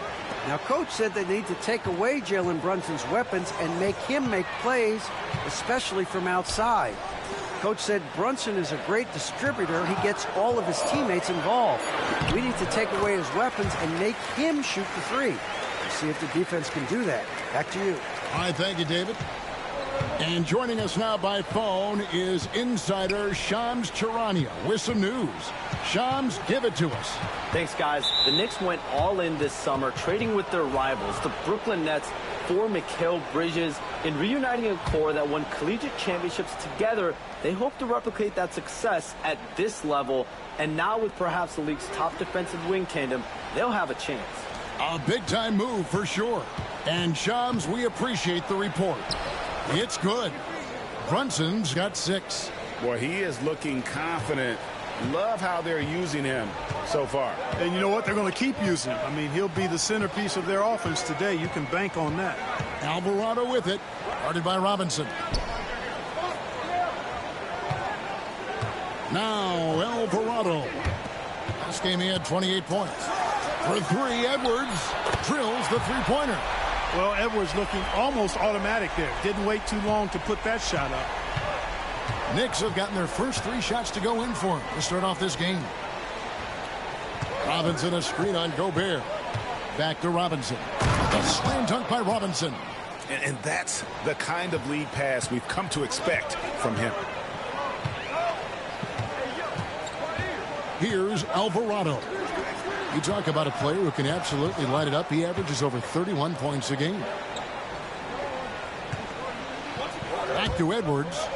Now, Coach said they need to take away Jalen Brunson's weapons and make him make plays, especially from outside. Coach said Brunson is a great distributor. He gets all of his teammates involved. We need to take away his weapons and make him shoot the three. We'll see if the defense can do that. Back to you. All right, thank you, David. And joining us now by phone is insider Shams Charania with some news. Shams, give it to us. Thanks, guys. The Knicks went all in this summer, trading with their rivals, the Brooklyn Nets, for Mikal Bridges. In reuniting a core that won collegiate championships together, they hope to replicate that success at this level. And now with perhaps the league's top defensive wing tandem, they'll have a chance. A big-time move for sure. And Shams, we appreciate the report. It's good. Brunson's got 6. Boy, he is looking confident. Love how they're using him so far. And you know what? They're going to keep using him. I mean, he'll be the centerpiece of their offense today. You can bank on that. Alvarado with it. Guarded by Robinson. Now, Alvarado. Last game he had 28 points. For 3, Edwards drills the three-pointer. Well, Edwards looking almost automatic there. Didn't wait too long to put that shot up. Knicks have gotten their first 3 shots to go in for him to start off this game. Robinson a screen on Gobert. Back to Robinson. A slam dunk by Robinson. And that's the kind of lead pass we've come to expect from him. Here's Alvarado. You talk about a player who can absolutely light it up. He averages over 31 points a game. Back to Edwards.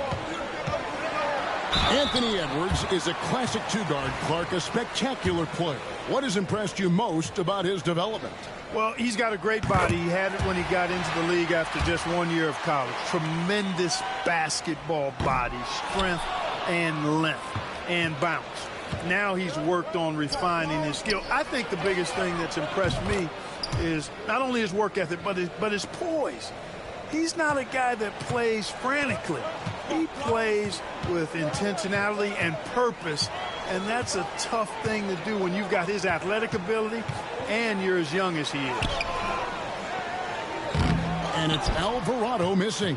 Anthony Edwards is a classic 2-guard, Clark, a spectacular player. What has impressed you most about his development? Well, he's got a great body. He had it when he got into the league after just 1 year of college. Tremendous basketball body, strength and length and bounce. Now he's worked on refining his skill. I think the biggest thing that's impressed me is not only his work ethic, but his poise. He's not a guy that plays frantically. He plays with intentionality and purpose, and that's a tough thing to do when you've got his athletic ability and you're as young as he is. And it's Alvarado missing.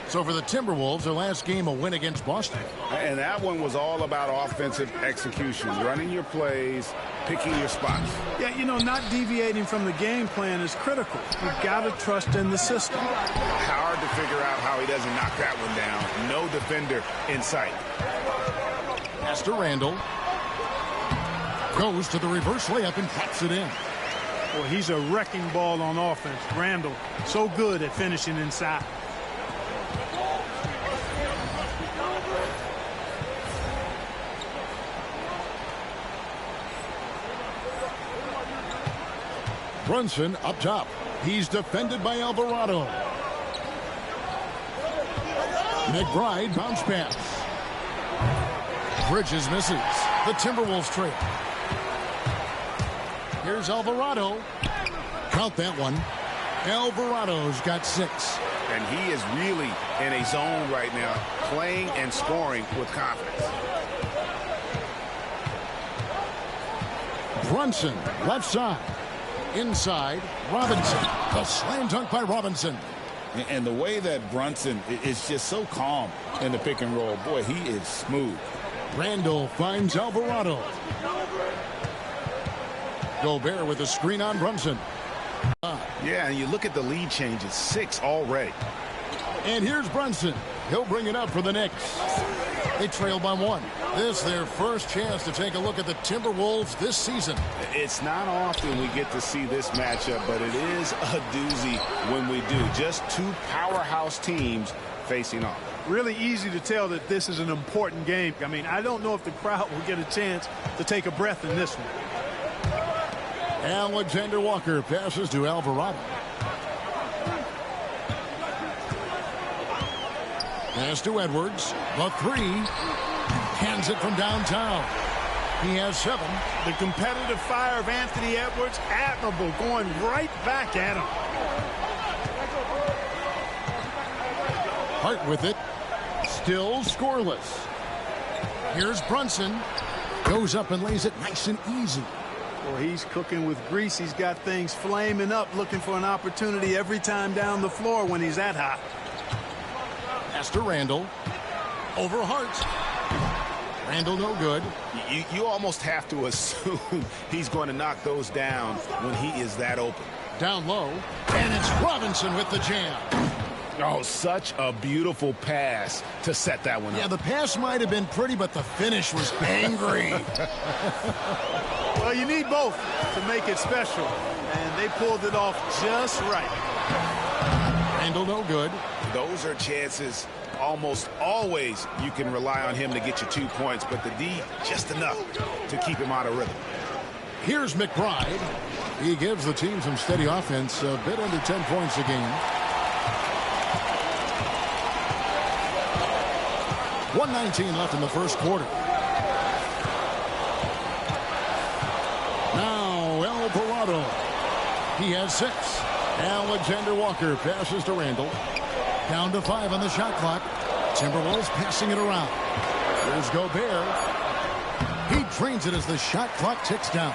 So for the Timberwolves, their last game, a win against Boston. And that one was all about offensive execution, running your plays, picking your spots. Yeah, you know, not deviating from the game plan is critical. You've got to trust in the system. Hard to figure out how he doesn't knock that one down. No defender in sight. Pass to Randall. Goes to the reverse layup and taps it in. Well, he's a wrecking ball on offense. Randall, so good at finishing inside. Brunson up top. He's defended by Alvarado. McBride bounce pass. Bridges misses. The Timberwolves trail. Here's Alvarado. Count that one. Alvarado's got 6. And he is really in a zone right now, playing and scoring with confidence. Brunson, left side. Inside, Robinson. A slam dunk by Robinson. And the way that Brunson is just so calm in the pick and roll. Boy, he is smooth. Randall finds Alvarado. Gobert with a screen on Brunson. Yeah, and you look at the lead changes, 6 already. And here's Brunson. He'll bring it up for the Knicks. They trail by 1. This is their first chance to take a look at the Timberwolves this season. It's not often we get to see this matchup, but it is a doozy when we do. Just 2 powerhouse teams facing off. Really easy to tell that this is an important game. I mean, I don't know if the crowd will get a chance to take a breath in this one. Alexander Walker passes to Alvarado. Pass to Edwards. The 3. Hands it from downtown. He has 7. The competitive fire of Anthony Edwards, admirable, going right back at him. Hart with it. Still scoreless. Here's Brunson. Goes up and lays it nice and easy. Well, he's cooking with grease. He's got things flaming up, looking for an opportunity every time down the floor when he's that hot. Pass to Randall. Over Hart. Randall no good. You almost have to assume he's going to knock those down when he is that open. Down low. And it's Robinson with the jam. Oh, such a beautiful pass to set that one up. Yeah, the pass might have been pretty, but the finish was angry. Well, you need both to make it special, and they pulled it off just right. Randall no good. Those are chances almost always you can rely on him to get you 2 points, but the D just enough to keep him out of rhythm. Here's McBride. He gives the team some steady offense, a bit under 10 points a game. 1:19 left in the first quarter. Now Alvarado. He has 6. Alexander Walker passes to Randall. Down to 5 on the shot clock. Timberwolves passing it around. Here's Gobert. He drains it as the shot clock ticks down.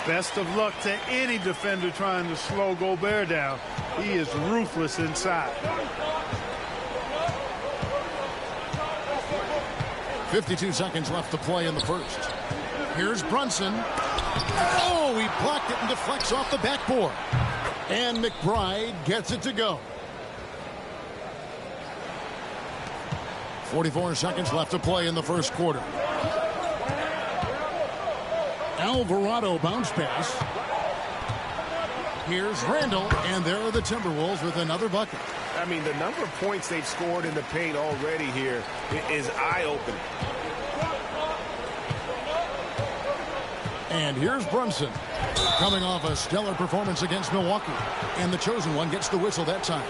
Best of luck to any defender trying to slow Gobert down. He is ruthless inside. 52 seconds left to play in the first. Here's Brunson. Oh, he blocked it and deflects off the backboard. And McBride gets it to go. 44 seconds left to play in the first quarter. Alvarado bounce pass. Here's Randall, and there are the Timberwolves with another bucket. I mean, the number of points they've scored in the paint already here is eye-opening. And here's Brunson, coming off a stellar performance against Milwaukee. And the chosen one gets the whistle that time.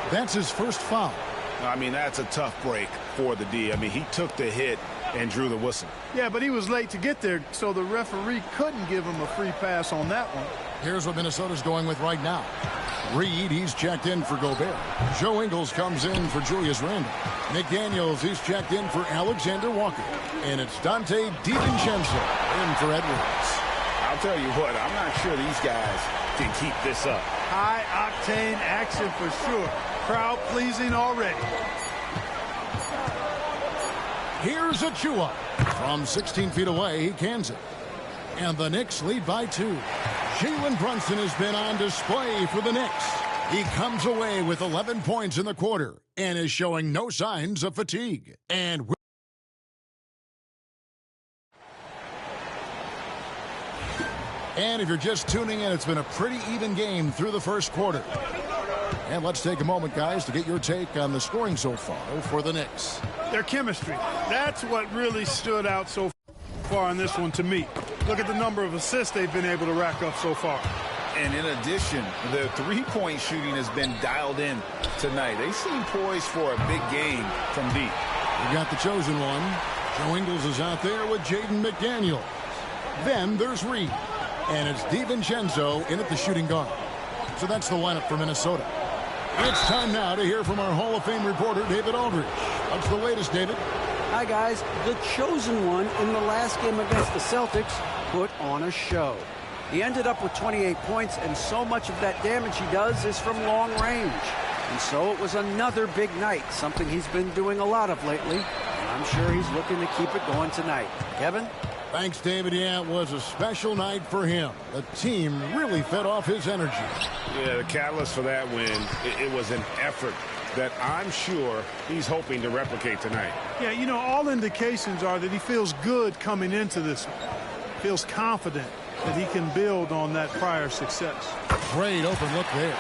That's his first foul. I mean, that's a tough break for the D. I mean, he took the hit and drew the whistle. Yeah, but he was late to get there, so the referee couldn't give him a free pass on that one. Here's what Minnesota's going with right now. Reed, he's checked in for Gobert. Joe Ingles comes in for Julius Randle. McDaniels, he's checked in for Alexander Walker. And it's Dante DiVincenzo in for Edwards. I'll tell you what, I'm not sure these guys can keep this up. High-octane action for sure. Crowd-pleasing already. Here's Achua. From 16 feet away, he cans it. And the Knicks lead by 2. Jalen Brunson has been on display for the Knicks. He comes away with 11 points in the quarter and is showing no signs of fatigue. And if you're just tuning in, it's been a pretty even game through the first quarter. And let's take a moment, guys, to get your take on the scoring so far for the Knicks. Their chemistry. That's what really stood out so far in this one to me. Look at the number of assists they've been able to rack up so far. And in addition, the three-point shooting has been dialed in tonight. They seem poised for a big game from deep. We got the chosen one. Joe Ingles is out there with Jaden McDaniels. Then there's Reed. And it's DiVincenzo in at the shooting guard. So that's the lineup for Minnesota. It's time now to hear from our Hall of Fame reporter, David Aldridge. What's the latest, David? Hi, guys. The chosen one in the last game against the Celtics put on a show. He ended up with 28 points, and so much of that damage he does is from long range. And so it was another big night, something he's been doing a lot of lately. And I'm sure he's looking to keep it going tonight. Kevin? Thanks, David. Yeah, it was a special night for him. The team really fed off his energy. Yeah, the catalyst for that win, it was an effort that I'm sure he's hoping to replicate tonight. Yeah, you know, all indications are that he feels good coming into this one. Feels confident that he can build on that prior success. Great open look there.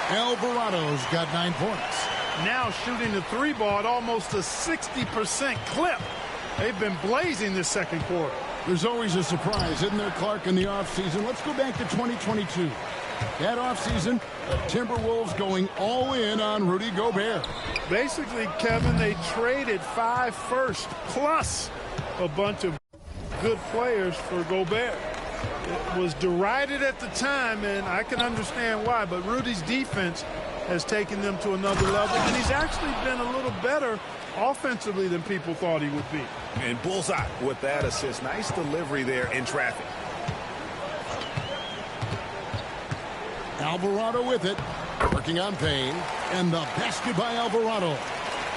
Alvarado's got 9 points. Now shooting the three ball at almost a 60% clip. They've been blazing this second quarter. There's always a surprise, isn't there, Clark, in the offseason? Let's go back to 2022. That offseason, the Timberwolves going all in on Rudy Gobert. Basically, Kevin, they traded 5 firsts plus a bunch of good players for Gobert. It was derided at the time, and I can understand why, but Rudy's defense has taken them to another level, and he's actually been a little better offensively than people thought he would be. And bullseye with that assist. Nice delivery there in traffic. Alvarado with it, working on Payne, and the basket by Alvarado.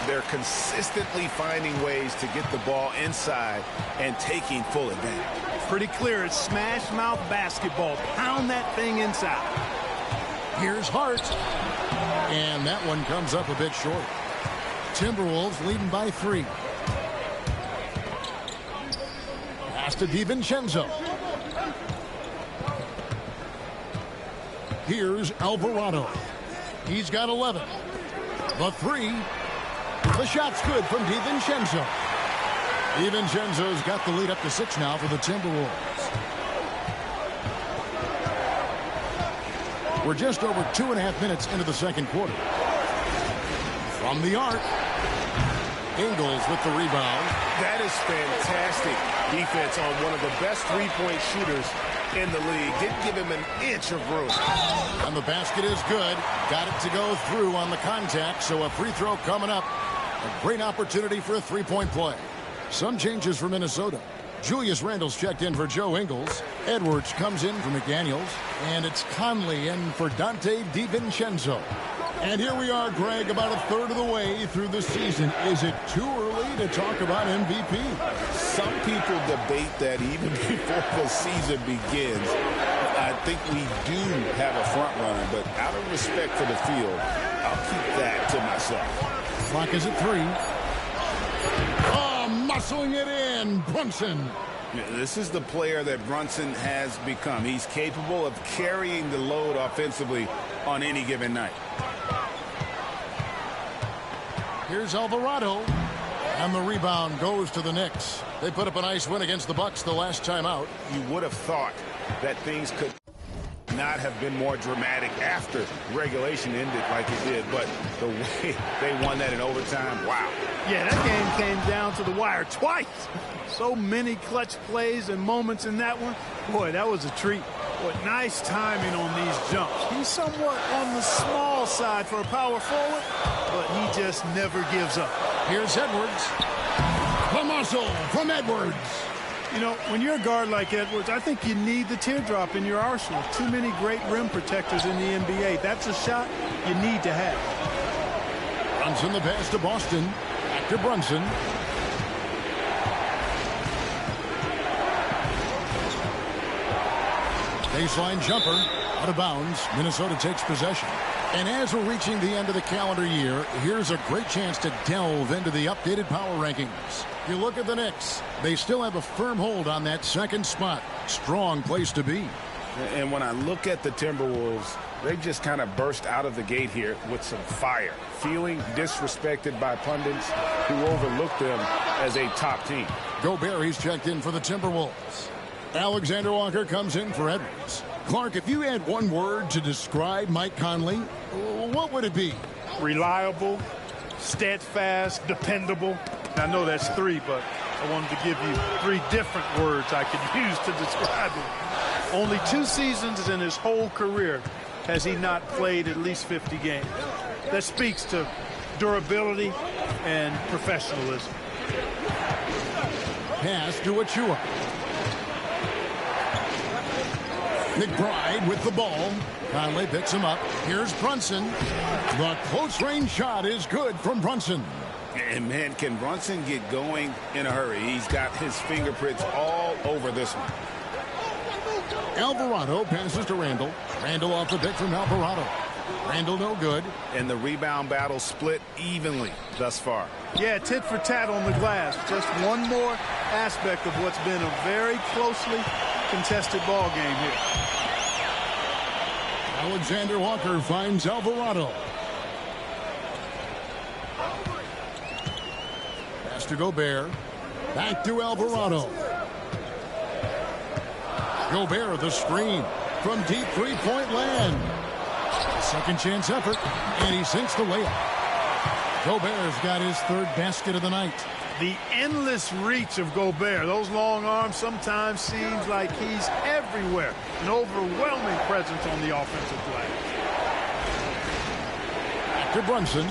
They're consistently finding ways to get the ball inside and taking full advantage. Pretty clear. It's smash mouth basketball. Pound that thing inside. Here's Hart. And that one comes up a bit short. Timberwolves leading by 3. Pass to DiVincenzo. Here's Alvarado. He's got 11. The 3. The shot's good from DiVincenzo. DiVincenzo's got the lead up to 6 now for the Timberwolves. We're just over 2.5 minutes into the second quarter. From the arc, Ingles with the rebound. That is fantastic defense on one of the best three-point shooters in the league. Didn't give him an inch of room. And the basket is good. Got it to go through on the contact, so a free throw coming up. A great opportunity for a three-point play. Some changes for Minnesota. Julius Randle's checked in for Joe Ingles. Edwards comes in for McDaniels. And it's Conley in for Dante DiVincenzo. And here we are, Greg, about a third of the way through the season. Is it too early to talk about MVP? Some people debate that even before the season begins. I think we do have a front runner, but out of respect for the field, I'll keep that to myself. Clock is at 3. Oh, muscling it in, Brunson. This is the player that Brunson has become. He's capable of carrying the load offensively on any given night. Here's Alvarado. And the rebound goes to the Knicks. They put up a nice win against the Bucks the last time out. You would have thought that things could not have been more dramatic after regulation ended like it did, but the way they won that in overtime, wow. Yeah, that game came down to the wire twice. So many clutch plays and moments in that one. Boy, that was a treat. But nice timing on these jumps. He's somewhat on the small side for a power forward, but he just never gives up. Here's Edwards. The muscle from Edwards. You know, when you're a guard like Edwards, I think you need the teardrop in your arsenal. Too many great rim protectors in the NBA. That's a shot you need to have. Brunson the pass to Boston. Back to Brunson. Baseline jumper. Out of bounds. Minnesota takes possession. And as we're reaching the end of the calendar year, here's a great chance to delve into the updated power rankings. You look at the Knicks. They still have a firm hold on that second spot. Strong place to be. And when I look at the Timberwolves, they just kind of burst out of the gate here with some fire, feeling disrespected by pundits who overlook them as a top team. Gobert, he's checked in for the Timberwolves. Alexander Walker comes in for Edwards. Clark, if you had one word to describe Mike Conley, what would it be? Reliable, steadfast, dependable. I know that's 3, but I wanted to give you 3 different words I could use to describe him. Only 2 seasons in his whole career has he not played at least 50 games. That speaks to durability and professionalism. Pass to Achua. McBride with the ball. Conley picks him up. Here's Brunson. The close-range shot is good from Brunson. And, man, can Brunson get going in a hurry? He's got his fingerprints all over this one. Alvarado passes to Randle. Randle off the pick from Alvarado. Randle no good. And the rebound battle split evenly thus far. Yeah, tit for tat on the glass. Just one more aspect of what's been a very closely contested ball game here. Alexander Walker finds Alvarado. Pass to Gobert. Back to Alvarado. Gobert the screen from deep three-point land. Second chance effort, and he sinks the layup. Gobert's got his 3rd basket of the night. The endless reach of Gobert. Those long arms sometimes seems like he's everywhere. An overwhelming presence on the offensive glass. Back to Brunson.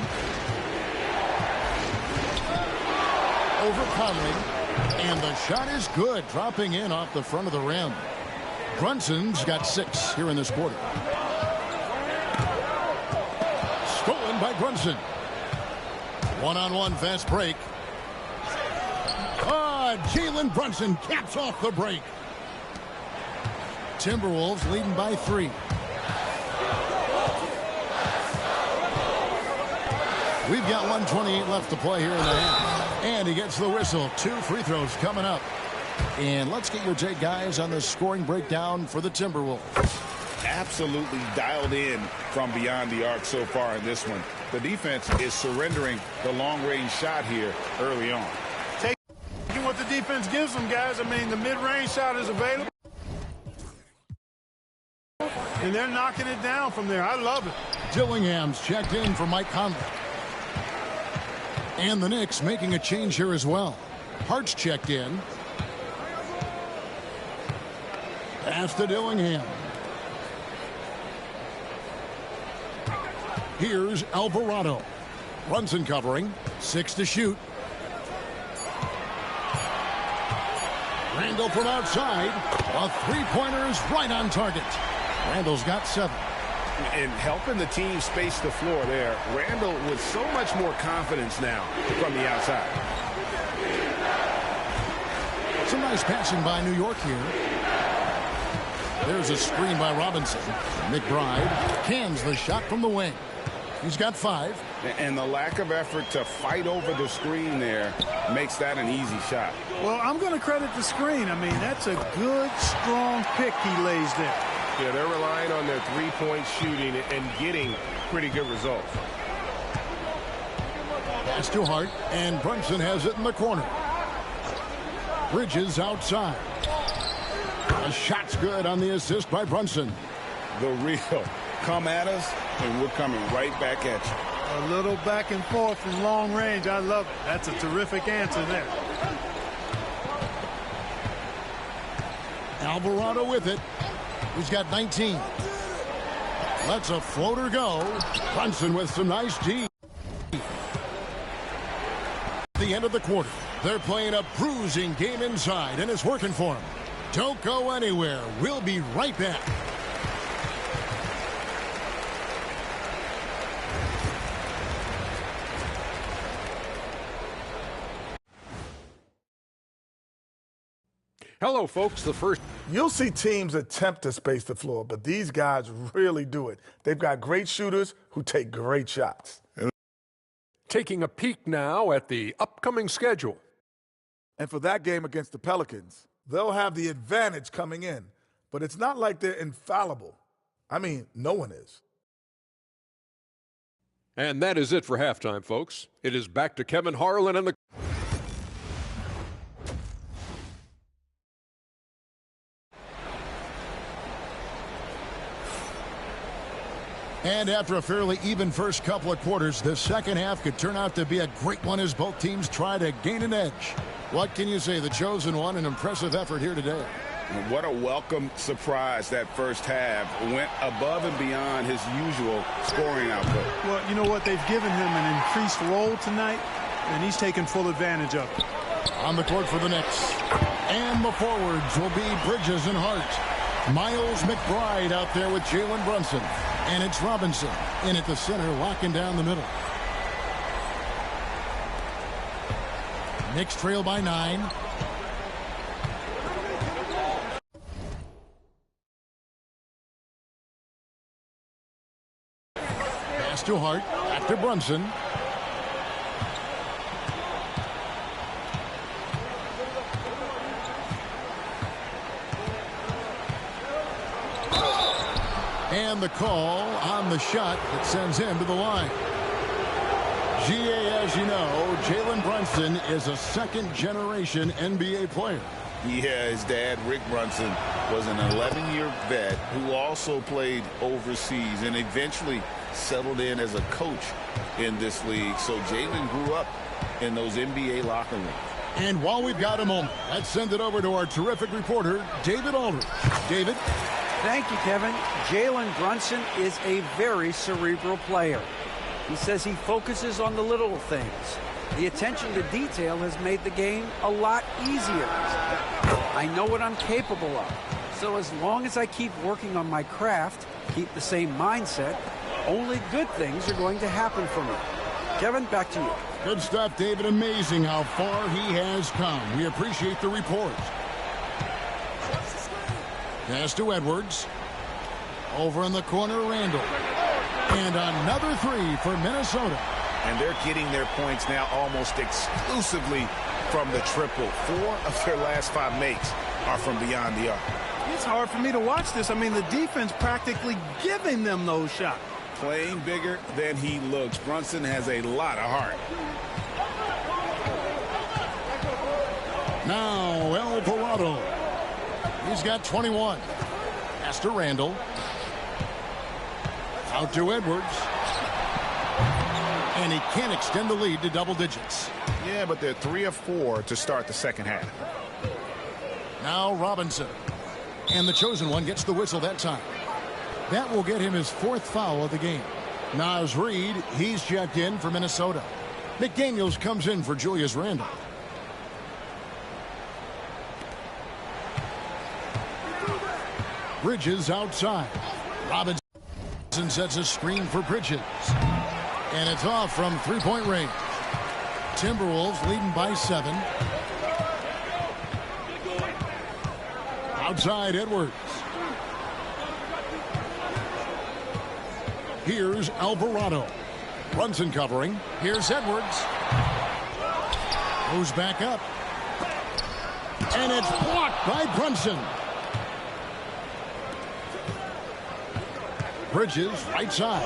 Over Conley. And the shot is good, dropping in off the front of the rim. Brunson's got 6 here in this quarter. Stolen by Brunson. One-on-one fast break. Jalen Brunson caps off the break. Timberwolves leading by 3. We've got 1:28 left to play here in the half. And he gets the whistle. 2 free throws coming up. And let's get your take, guys, on the scoring breakdown for the Timberwolves. Absolutely dialed in from beyond the arc so far in this one. The defense is surrendering the long-range shot here early on. Taking what the defense gives them, guys. I mean, the mid-range shot is available. And they're knocking it down from there. I love it. Dillingham's checked in for Mike Conley. And the Knicks making a change here as well. Hart's checked in. Pass to Dillingham. Here's Alvarado. Brunson covering. 6 to shoot. Randall from outside. A three-pointer is right on target. Randall's got 7. And helping the team space the floor there. Randall with so much more confidence now from the outside. Some nice passing by New York here. There's a screen by Robinson. McBride cans the shot from the wing. He's got 5. And the lack of effort to fight over the screen there makes that an easy shot. Well, I'm going to credit the screen. I mean, that's a good, strong pick he lays there. Yeah, they're relying on their three-point shooting and getting pretty good results. Pass to Hart, and Brunson has it in the corner. Bridges outside. A shot's good on the assist by Brunson. The real come at us, and we're coming right back at you. A little back and forth from long range. I love it. That's a terrific answer there. Alvarado with it. He's got 19. Lets a floater go. Brunson with some nice D. At the end of the quarter, they're playing a bruising game inside, and it's working for them. Don't go anywhere. We'll be right back. Hello, folks. The first. You'll see teams attempt to space the floor, but these guys really do it. They've got great shooters who take great shots. Taking a peek now at the upcoming schedule. And for that game against the Pelicans, they'll have the advantage coming in. But it's not like they're infallible. I mean, no one is. And that is it for halftime, folks. It is back to Kevin Harlan and the... And after a fairly even first couple of quarters, the second half could turn out to be a great one as both teams try to gain an edge. What can you say? The chosen one, an impressive effort here today. What a welcome surprise that first half. Went above and beyond his usual scoring output. Well, you know what? They've given him an increased role tonight, and he's taken full advantage of it. On the court for the Knicks. And the forwards will be Bridges and Hart. Miles McBride out there with Jalen Brunson. And it's Robinson in at the center, locking down the middle. Knicks trail by 9. Pass to Hart, back to Brunson. And the call on the shot that sends him to the line. GA, as you know, Jalen Brunson is a second-generation NBA player. Yeah, his dad, Rick Brunson, was an 11-year vet who also played overseas and eventually settled in as a coach in this league. So Jalen grew up in those NBA locker rooms. And while we've got a moment, let's send it over to our terrific reporter, David Aldridge. David? Thank you, Kevin. Jalen Brunson is a very cerebral player. He says he focuses on the little things. The attention to detail has made the game a lot easier. I know what I'm capable of. So as long as I keep working on my craft, keep the same mindset, only good things are going to happen for me. Kevin, back to you. Good stuff, David. Amazing how far he has come. We appreciate the report. Pass to Edwards. Over in the corner, Randall. And another three for Minnesota. And they're getting their points now almost exclusively from the triple. 4 of their last 5 makes are from beyond the arc. It's hard for me to watch this. I mean, the defense practically giving them those shots. Playing bigger than he looks. Brunson has a lot of heart. Now, Alvarado. He's got 21. Pass to Randall. Out to Edwards. And he can't extend the lead to double digits. Yeah, but they're 3 of 4 to start the second half. Now Robinson. And the chosen one gets the whistle that time. That will get him his 4th foul of the game. Naz Reid, he's checked in for Minnesota. McDaniels comes in for Julius Randle. Bridges outside. Robinson sets a screen for Bridges. And it's off from three-point range. Timberwolves leading by 7. Outside Edwards. Here's Alvarado. Brunson covering. Here's Edwards. Goes back up. And it's blocked by Brunson. Bridges, right side.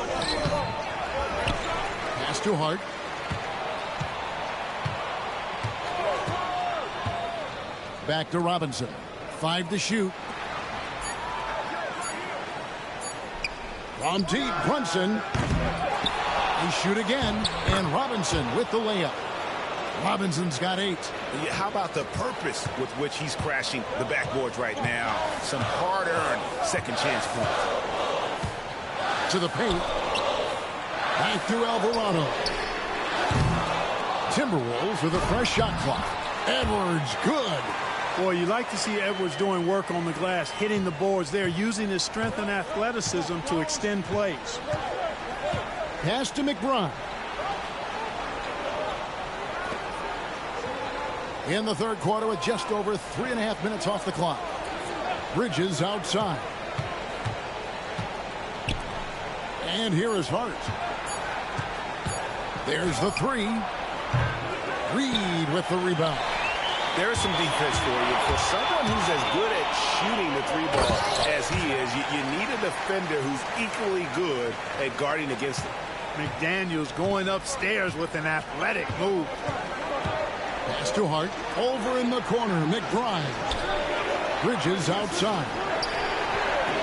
Pass to Hart. Back to Robinson. 5 to shoot. From deep, Brunson. He shoot again, and Robinson with the layup. Robinson's got 8. Yeah, how about the purpose with which he's crashing the backboards right now? Some hard-earned second chance points. To the paint. Back to Alvarado. Timberwolves with a fresh shot clock. Edwards, good. Boy, you like to see Edwards doing work on the glass, hitting the boards there, using his strength and athleticism to extend plays. Pass to McBride. In the third quarter with just over 3.5 minutes off the clock. Bridges outside. And here is Hart. There's the 3. Reid with the rebound. There's some defense for you. For someone who's as good at shooting the 3-ball as he is, you need a defender who's equally good at guarding against it. McDaniels going upstairs with an athletic move. Pass to Hart. Over in the corner, McBride. Bridges outside.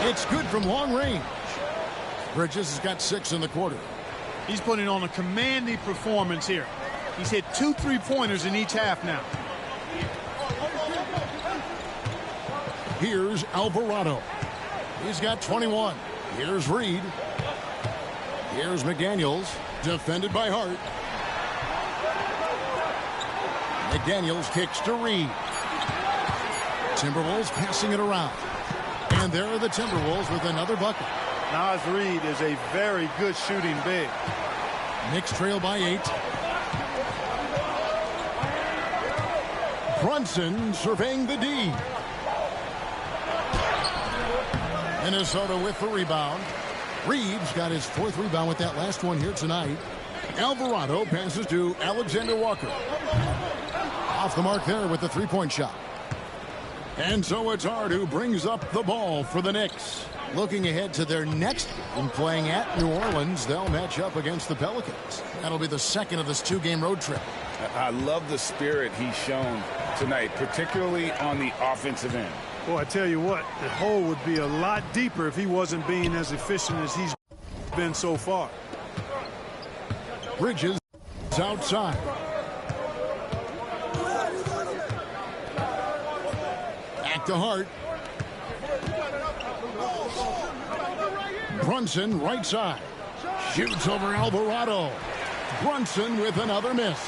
It's good from long range. Bridges has got 6 in the quarter. He's putting on a commanding performance here. He's hit 2 3-pointers in each half now. Here's Alvarado. He's got 21. Here's Reid. Here's McDaniels. Defended by Hart. McDaniels kicks to Reid. Timberwolves passing it around. And there are the Timberwolves with another bucket. Naz Reid is a very good shooting big. Knicks trail by 8. Brunson surveying the D. Minnesota with the rebound. Reeves got his 4th rebound with that last one here tonight. Alvarado passes to Alexander Walker. Off the mark there with the 3-point shot. And so it's Hart who brings up the ball for the Knicks. Looking ahead to their next game, playing at New Orleans, they'll match up against the Pelicans. That'll be the second of this 2-game road trip. I love the spirit he's shown tonight, particularly on the offensive end. Well, I tell you what, the hole would be a lot deeper if he wasn't being as efficient as he's been so far. Bridges outside. Back to Hart. Brunson right side. Shoots over Alvarado. Brunson with another miss.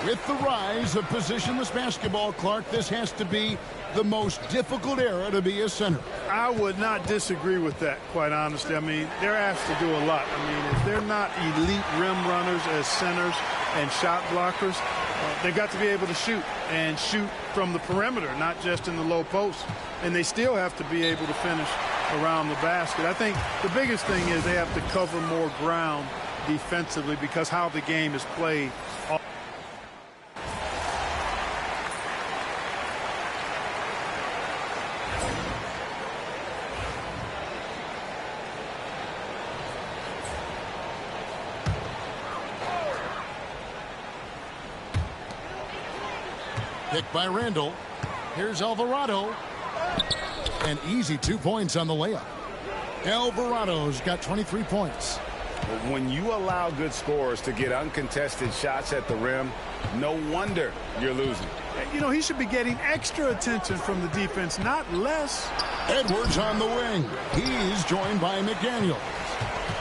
With the rise of positionless basketball, Clark, this has to be the most difficult era to be a center. I would not disagree with that, quite honestly. I mean, they're asked to do a lot. I mean, if they're not elite rim runners as centers and shot blockers, they've got to be able to shoot and shoot from the perimeter, not just in the low post. And they still have to be able to finish around the basket. I think the biggest thing is they have to cover more ground defensively because how the game is played. Picked by Randall. Here's Alvarado. An easy 2 points on the layup. Alvarado's got 23 points. When you allow good scorers to get uncontested shots at the rim, no wonder you're losing. You know, he should be getting extra attention from the defense, not less. Edwards on the wing. He's joined by McDaniels.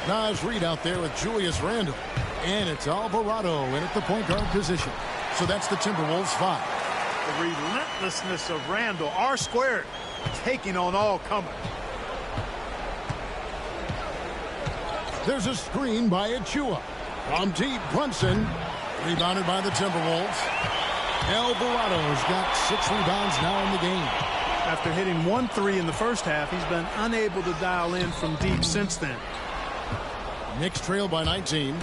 Nice read out there with Julius Randle. And it's Alvarado in at the point guard position. So that's the Timberwolves 5. The relentlessness of Randle, R squared, taking on all comers. There's a screen by Achua. From deep, Brunson. Rebounded by the Timberwolves. Alvarado's got 6 rebounds now in the game. After hitting 1 3 in the first half, he's been unable to dial in from deep since then. Knicks trail by 19.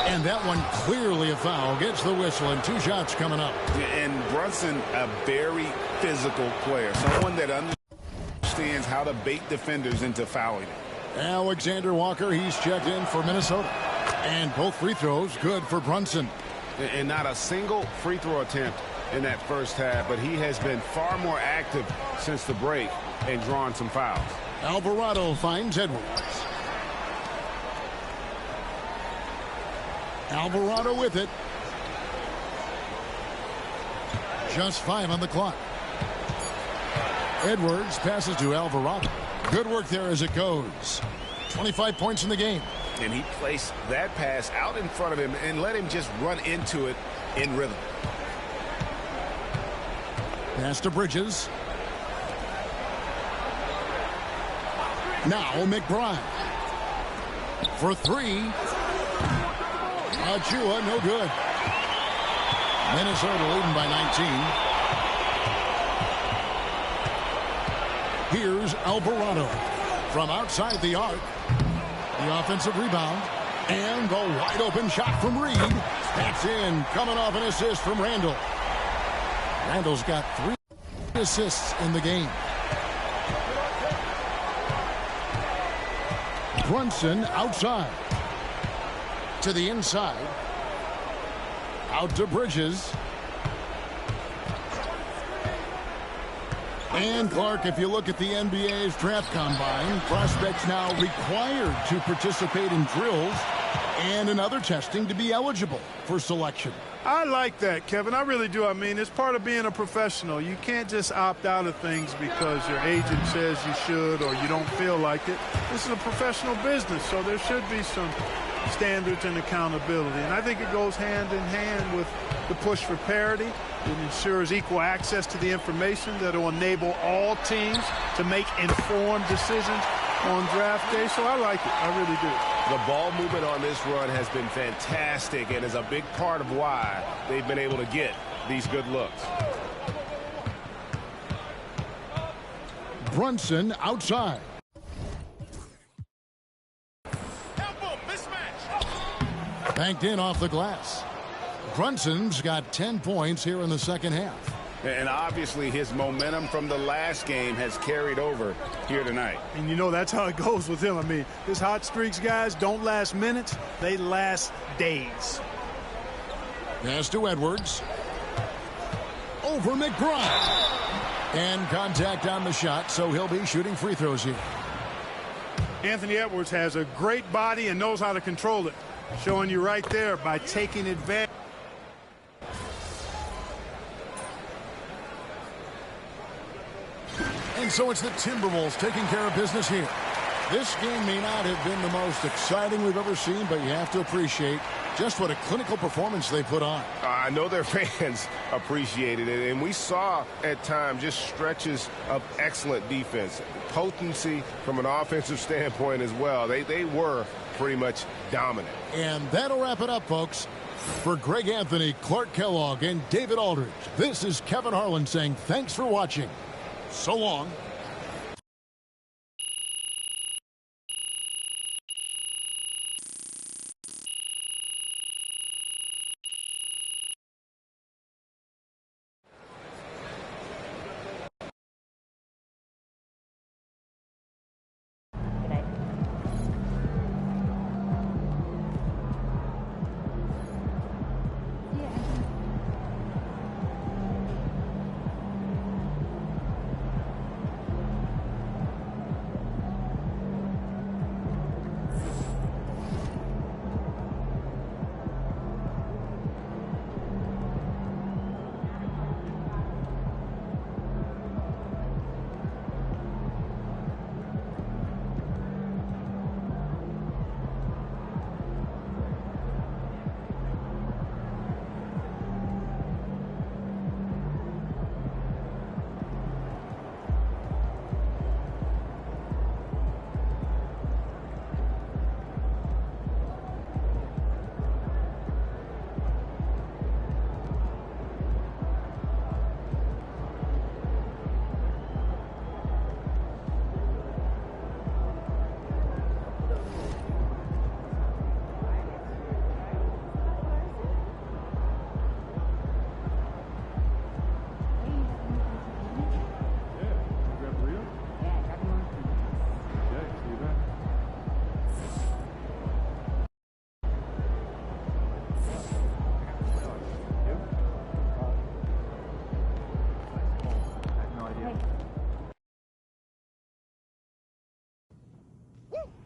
And that one clearly a foul. Gets the whistle and 2 shots coming up. And Brunson, a very physical player. Someone that understands how to bait defenders into fouling it. Alexander Walker, he's checked in for Minnesota. And both free throws good for Brunson. And not a single free throw attempt in that first half, but he has been far more active since the break and drawn some fouls. Alvarado finds Edwards. Alvarado with it. Just 5 on the clock. Edwards passes to Alvarado. Good work there as it goes. 25 points in the game. And he placed that pass out in front of him and let him just run into it in rhythm. Pass to Bridges. Now McBride. For 3. Achua, no good. Minnesota leading by 19. Here's Alvarado from outside the arc. The offensive rebound. And the wide open shot from Reed. That's in. Coming off an assist from Randall. Randall's got 3 assists in the game. Brunson outside. To the inside. Out to Bridges. And Clark, if you look at the NBA's draft combine, prospects now required to participate in drills and in other testing to be eligible for selection. I like that, Kevin. I really do. I mean, it's part of being a professional. You can't just opt out of things because your agent says you should or you don't feel like it. This is a professional business, so there should be some standards and accountability. And I think it goes hand in hand with the push for parity. It ensures equal access to the information that will enable all teams to make informed decisions on draft day. So I like it. I really do. The ball movement on this run has been fantastic and is a big part of why they've been able to get these good looks. Brunson outside. Banked in off the glass. Brunson's got 10 points here in the second half. And obviously his momentum from the last game has carried over here tonight. And you know that's how it goes with him. I mean, his hot streaks, guys, don't last minutes. They last days. Pass to Edwards. Over McBride. And contact on the shot, so he'll be shooting free throws here. Anthony Edwards has a great body and knows how to control it. Showing you right there by taking advantage. And so it's the Timberwolves taking care of business here. This game may not have been the most exciting we've ever seen, but you have to appreciate just what a clinical performance they put on. I know their fans appreciated it, and we saw at times just stretches of excellent defense. Potency from an offensive standpoint as well. They were pretty much dominant. And that'll wrap it up, folks. For Greg Anthony, Clark Kellogg, and David Aldridge, this is Kevin Harlan saying thanks for watching. So long.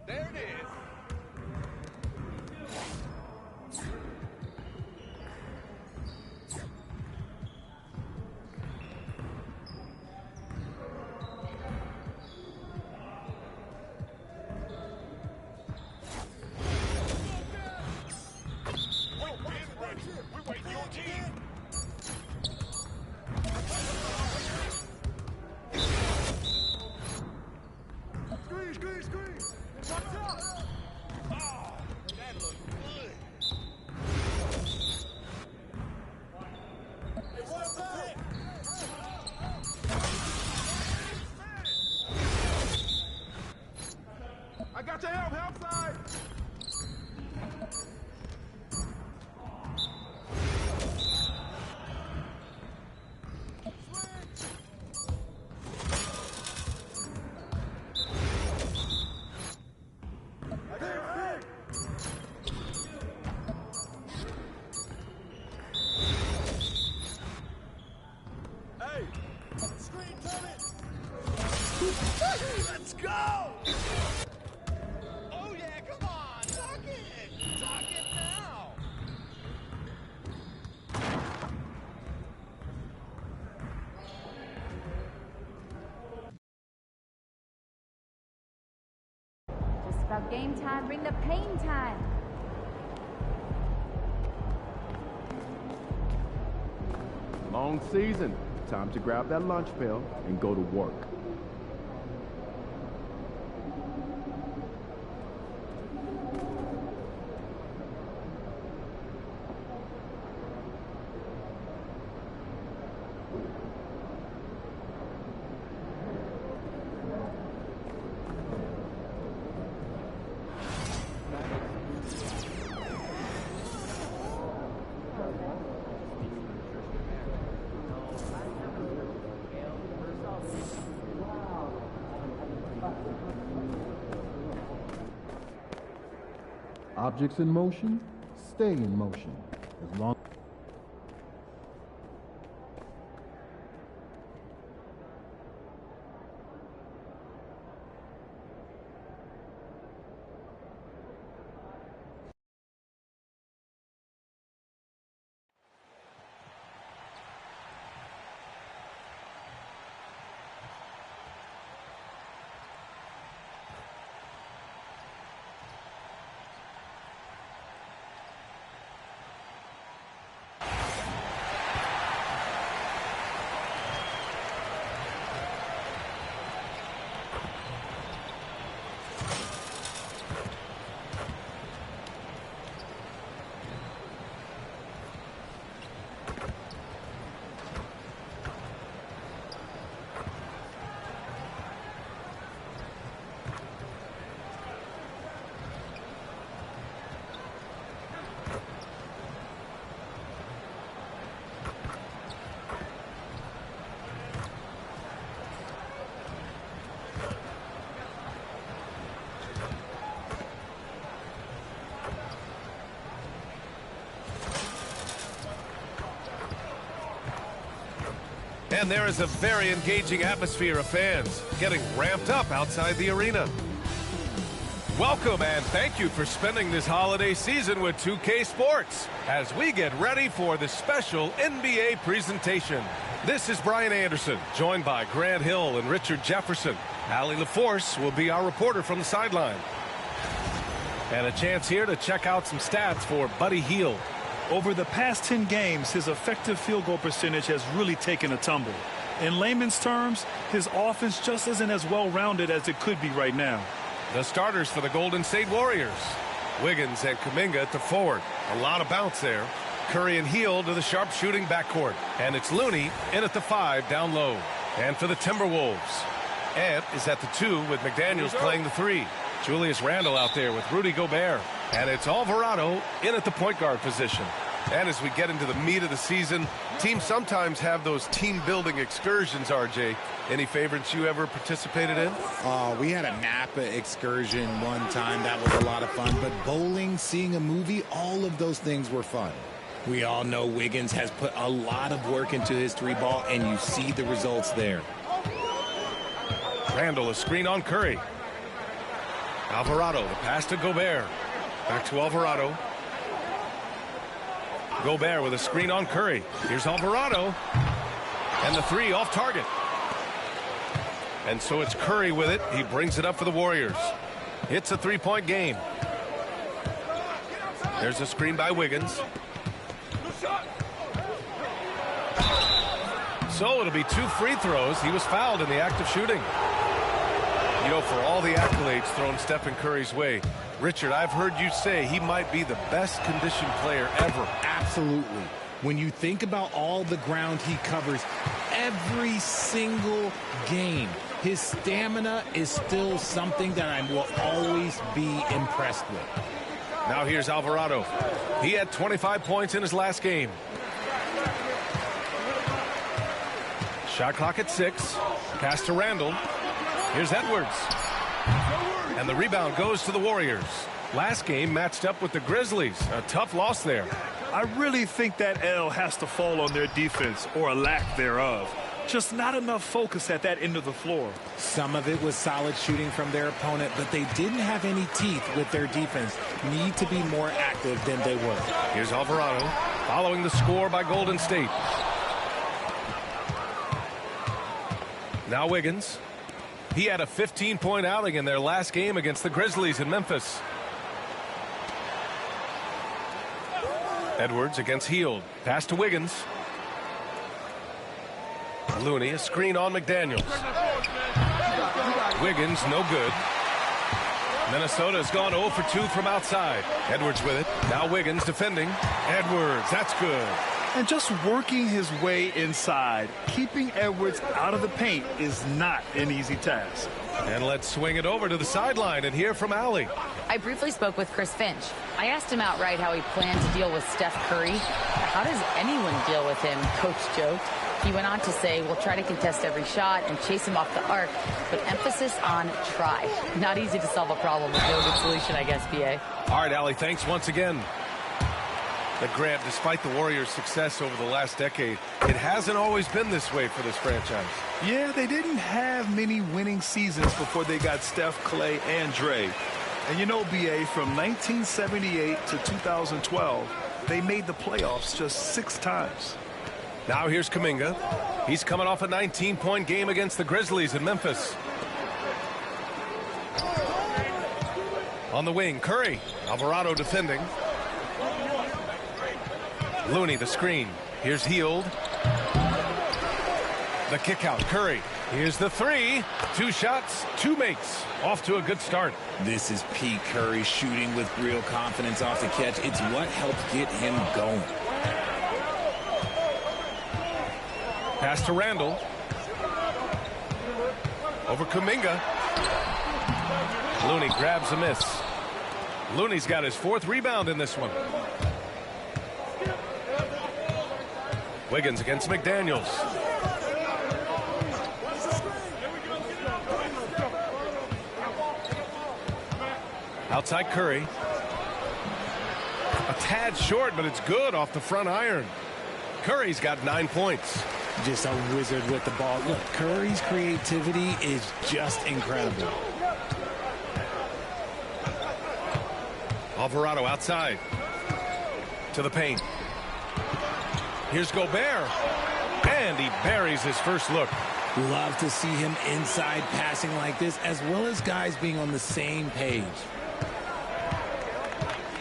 There it is. We're waiting your team. Screen. Watch out. Oh, that looks good. Hey, what's up? I got your help side. Let's go! Oh yeah, come on, talk it now. Just about game time, bring the pain time. Long season. Time to grab that lunch bell and go to work. Objects in motion, stay in motion. As long And there is a very engaging atmosphere of fans getting ramped up outside the arena. Welcome and thank you for spending this holiday season with 2K Sports as we get ready for the special NBA presentation. This is Brian Anderson, joined by Grant Hill and Richard Jefferson. Allie LaForce will be our reporter from the sideline. And a chance here to check out some stats for Buddy Hield. Over the past 10 games, his effective field goal percentage has really taken a tumble. In layman's terms, his offense just isn't as well-rounded as it could be right now. The starters for the Golden State Warriors. Wiggins and Kuminga to forward. A lot of bounce there. Curry and Hield to the sharpshooting backcourt. And it's Looney in at the 5 down low. And for the Timberwolves, Ant is at the 2 with McDaniels playing the 3. Julius Randle out there with Rudy Gobert. And it's Alvarado in at the point guard position. And as we get into the meat of the season, teams sometimes have those team-building excursions, RJ. Any favorites you ever participated in? We had a Napa excursion one time. That was a lot of fun. But bowling, seeing a movie, all of those things were fun. We all know Wiggins has put a lot of work into his 3-ball, and you see the results there. Randle, a screen on Curry. Alvarado, the pass to Gobert. Back to Alvarado. Gobert with a screen on Curry. Here's Alvarado. And the 3 off target. And so it's Curry with it. He brings it up for the Warriors. It's a 3-point game. There's a screen by Wiggins. So it'll be 2 free throws. He was fouled in the act of shooting. You know, for all the accolades thrown Stephen Curry's way, Richard, I've heard you say he might be the best conditioned player ever. Absolutely. When you think about all the ground he covers every single game, his stamina is still something that I will always be impressed with. Now here's Alvarado. He had 25 points in his last game. Shot clock at 6. Pass to Randle. Here's Edwards. And the rebound goes to the Warriors. Last game matched up with the Grizzlies. A tough loss there. I really think that L has to fall on their defense, or a lack thereof. Just not enough focus at that end of the floor. Some of it was solid shooting from their opponent, but they didn't have any teeth with their defense. Need to be more active than they were. Here's Alvarado following the score by Golden State. Now Wiggins. He had a 15-point outing in their last game against the Grizzlies in Memphis. Edwards against Hield. Pass to Wiggins. Looney, a screen on McDaniels. Wiggins, no good. Minnesota's gone 0 for 2 from outside. Edwards with it. Now Wiggins defending. Edwards, that's good. And just working his way inside, keeping Edwards out of the paint is not an easy task. And let's swing it over to the sideline and hear from Allie. I briefly spoke with Chris Finch. I asked him outright how he planned to deal with Steph Curry. How does anyone deal with him? Coach joked. He went on to say, we'll try to contest every shot and chase him off the arc, but emphasis on try. Not easy to solve a problem with no good solution, I guess, BA. All right, Allie, thanks once again. But Grant, despite the Warriors' success over the last decade, it hasn't always been this way for this franchise. Yeah, they didn't have many winning seasons before they got Steph, Clay, and Dre. And you know, BA, from 1978 to 2012, they made the playoffs just 6 times. Now here's Kuminga. He's coming off a 19-point game against the Grizzlies in Memphis. On the wing, Curry. Alvarado defending. Looney, the screen. Here's Hield. The kick out, Curry. Here's the 3. 2 shots, 2 makes. Off to a good start. This is P. Curry shooting with real confidence off the catch. It's what helps get him going. Pass to Randle. Over Kuminga. Looney grabs a miss. Looney's got his 4th rebound in this one. Wiggins against McDaniels. Outside Curry. A tad short, but it's good off the front iron. Curry's got 9 points. just a wizard with the ball. Look, Curry's creativity is just incredible. Alvarado outside. To the paint. Here's Gobert. And he buries his first look. Love to see him inside passing like this, as well as guys being on the same page.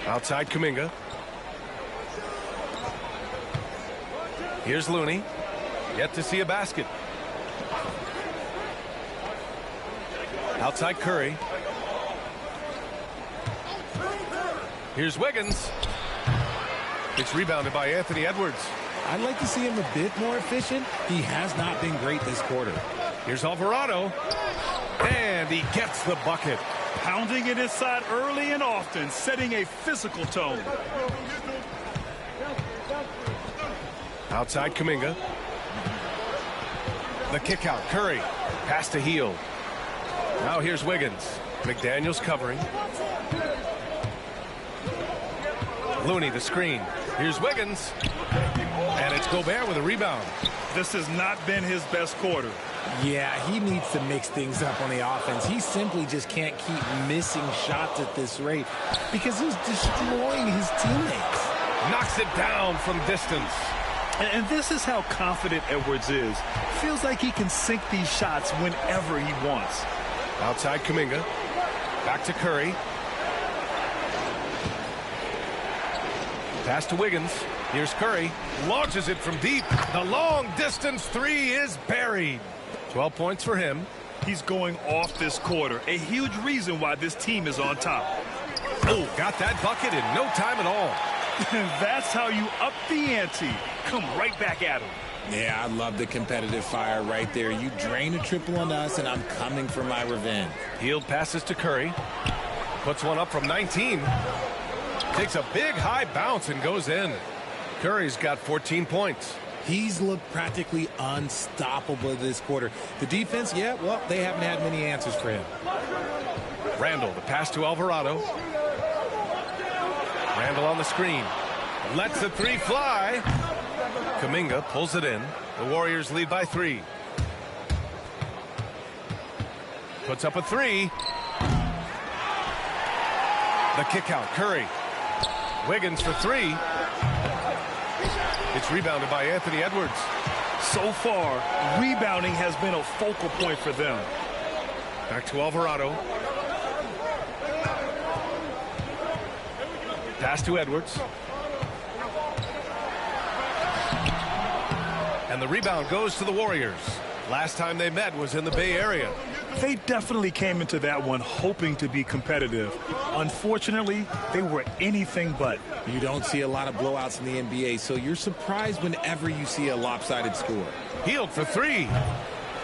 Outside Kuminga. Here's Looney. Yet to see a basket. Outside Curry. Here's Wiggins. It's rebounded by Anthony Edwards. I'd like to see him a bit more efficient. He has not been great this quarter. Here's Alvarado. And he gets the bucket. Pounding it inside early and often, setting a physical tone. Outside Kuminga. The kick out. Curry. Pass to Hield. Now here's Wiggins. McDaniels covering. Looney the screen. Here's Wiggins. And it's Gobert with a rebound. This has not been his best quarter. Yeah, he needs to mix things up on the offense. He simply just can't keep missing shots at this rate because he's destroying his teammates. Knocks it down from distance. And this is how confident Edwards is. Feels like he can sink these shots whenever he wants. Outside Kuminga. Back to Curry. Pass to Wiggins. Here's Curry. Launches it from deep. The long distance three is buried. 12 points for him. He's going off this quarter. A huge reason why this team is on top. Oh, got that bucket in no time at all. That's how you up the ante. Come right back at him. Yeah, I love the competitive fire right there. You drain a triple on us, and I'm coming for my revenge. Hield passes to Curry. Puts one up from 19. Takes a big high bounce and goes in. Curry's got 14 points. He's looked practically unstoppable this quarter. The defense, yeah, well, they haven't had many answers for him. Randall, the pass to Alvarado. Randall on the screen. Lets the three fly. Kuminga pulls it in. The Warriors lead by 3. Puts up a 3. The kick out. Curry. Wiggins for 3. It's rebounded by Anthony Edwards. So far, rebounding has been a focal point for them. Back to Alvarado. Pass to Edwards. And the rebound goes to the Warriors. Last time they met was in the Bay Area. They definitely came into that one hoping to be competitive. Unfortunately, they were anything but. You don't see a lot of blowouts in the NBA, so you're surprised whenever you see a lopsided score. Hield for 3.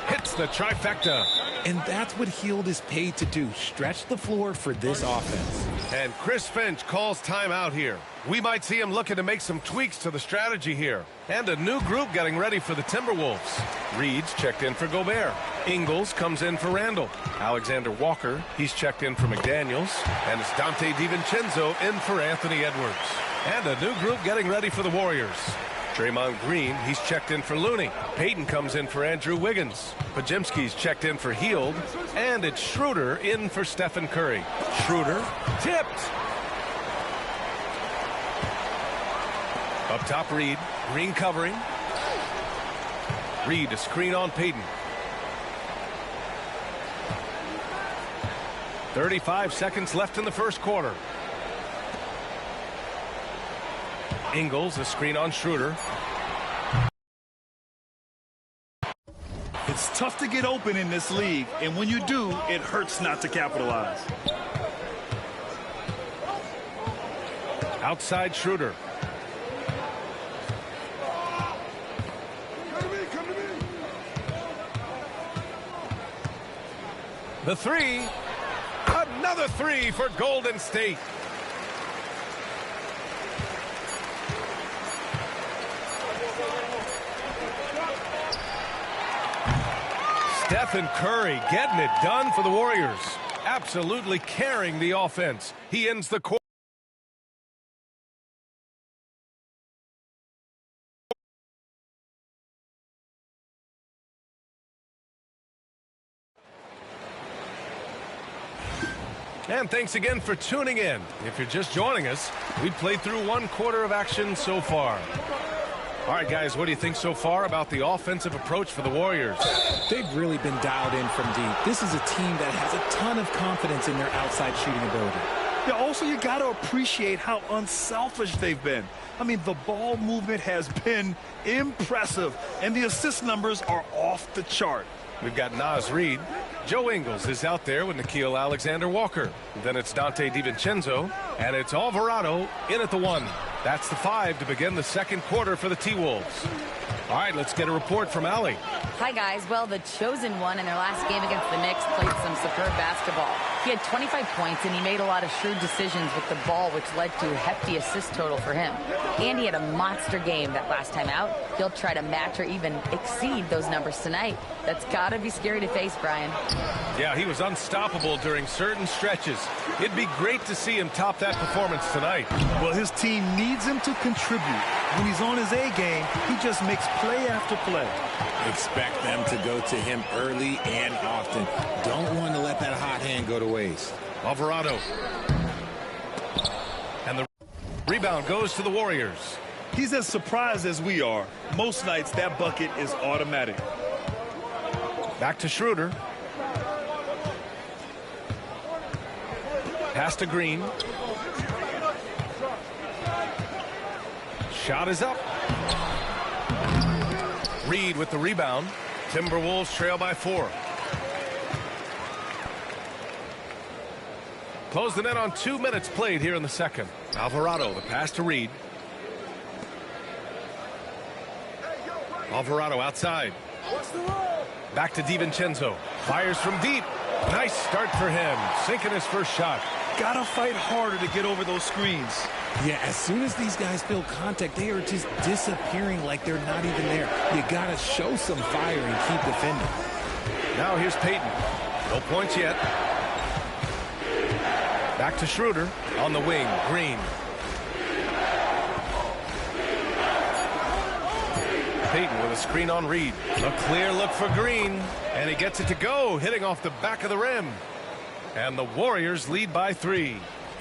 Hits the trifecta. And that's what Hield is paid to do, stretch the floor for this offense. And Chris Finch calls timeout here. We might see him looking to make some tweaks to the strategy here. And a new group getting ready for the Timberwolves. Reed's checked in for Gobert. Ingles comes in for Randall. Alexander Walker, he's checked in for McDaniels. And it's Dante DiVincenzo in for Anthony Edwards. And a new group getting ready for the Warriors. Draymond Green, he's checked in for Looney. Payton comes in for Andrew Wiggins. Pajimski's checked in for Hield. And it's Schroeder in for Stephen Curry. Schroeder tipped. Up top, Reed. Green covering. Reed, a screen on Payton. 35 seconds left in the first quarter. Ingles, a screen on Schroeder. It's tough to get open in this league, and when you do, it hurts not to capitalize. Outside Schroeder. The 3. Another 3 for Golden State. Stephen Curry getting it done for the Warriors. Absolutely carrying the offense. He ends the quarter. And thanks again for tuning in. If you're just joining us, we played through 1 quarter of action so far. All right, guys, what do you think so far about the offensive approach for the Warriors? They've really been dialed in from deep. This is a team that has a ton of confidence in their outside shooting ability. Yeah, also, you got to appreciate how unselfish they've been. I mean, the ball movement has been impressive, and the assist numbers are off the chart. We've got Naz Reid. Joe Ingles is out there with Nickeil Alexander-Walker. Then it's Dante DiVincenzo, and it's Alvarado in at the 1. That's the 5 to begin the second quarter for the T-Wolves. All right, let's get a report from Allie. Hi, guys. Well, the chosen one in their last game against the Knicks played some superb basketball. He had 25 points, and he made a lot of shrewd decisions with the ball, which led to a hefty assist total for him. And he had a monster game that last time out. He'll try to match or even exceed those numbers tonight. That's got to be scary to face, Brian. Yeah, he was unstoppable during certain stretches. It'd be great to see him top that performance tonight. Well, his team needs him to contribute. When he's on his A game, he just makes play after play. Expect them to go to him early and often. Don't want to let that hot hand go to waste. Alvarado. And the rebound goes to the Warriors. He's as surprised as we are. Most nights, that bucket is automatic. Back to Schroeder. Pass to Green. Shot is up. Reid with the rebound. Timberwolves trail by 4. Close the net on 2 minutes played here in the second. Alvarado, the pass to Reid. Alvarado outside. Back to DiVincenzo. Fires from deep. Nice start for him. Sinking his first shot. Gotta fight harder to get over those screens. Yeah, as soon as these guys feel contact, they are just disappearing like they're not even there. You gotta show some fire and keep defending. Now here's Payton. No points yet. Back to Schroeder on the wing. Green. Payton with a screen on Reid. A clear look for Green. And he gets it to go, hitting off the back of the rim. And the Warriors lead by 3.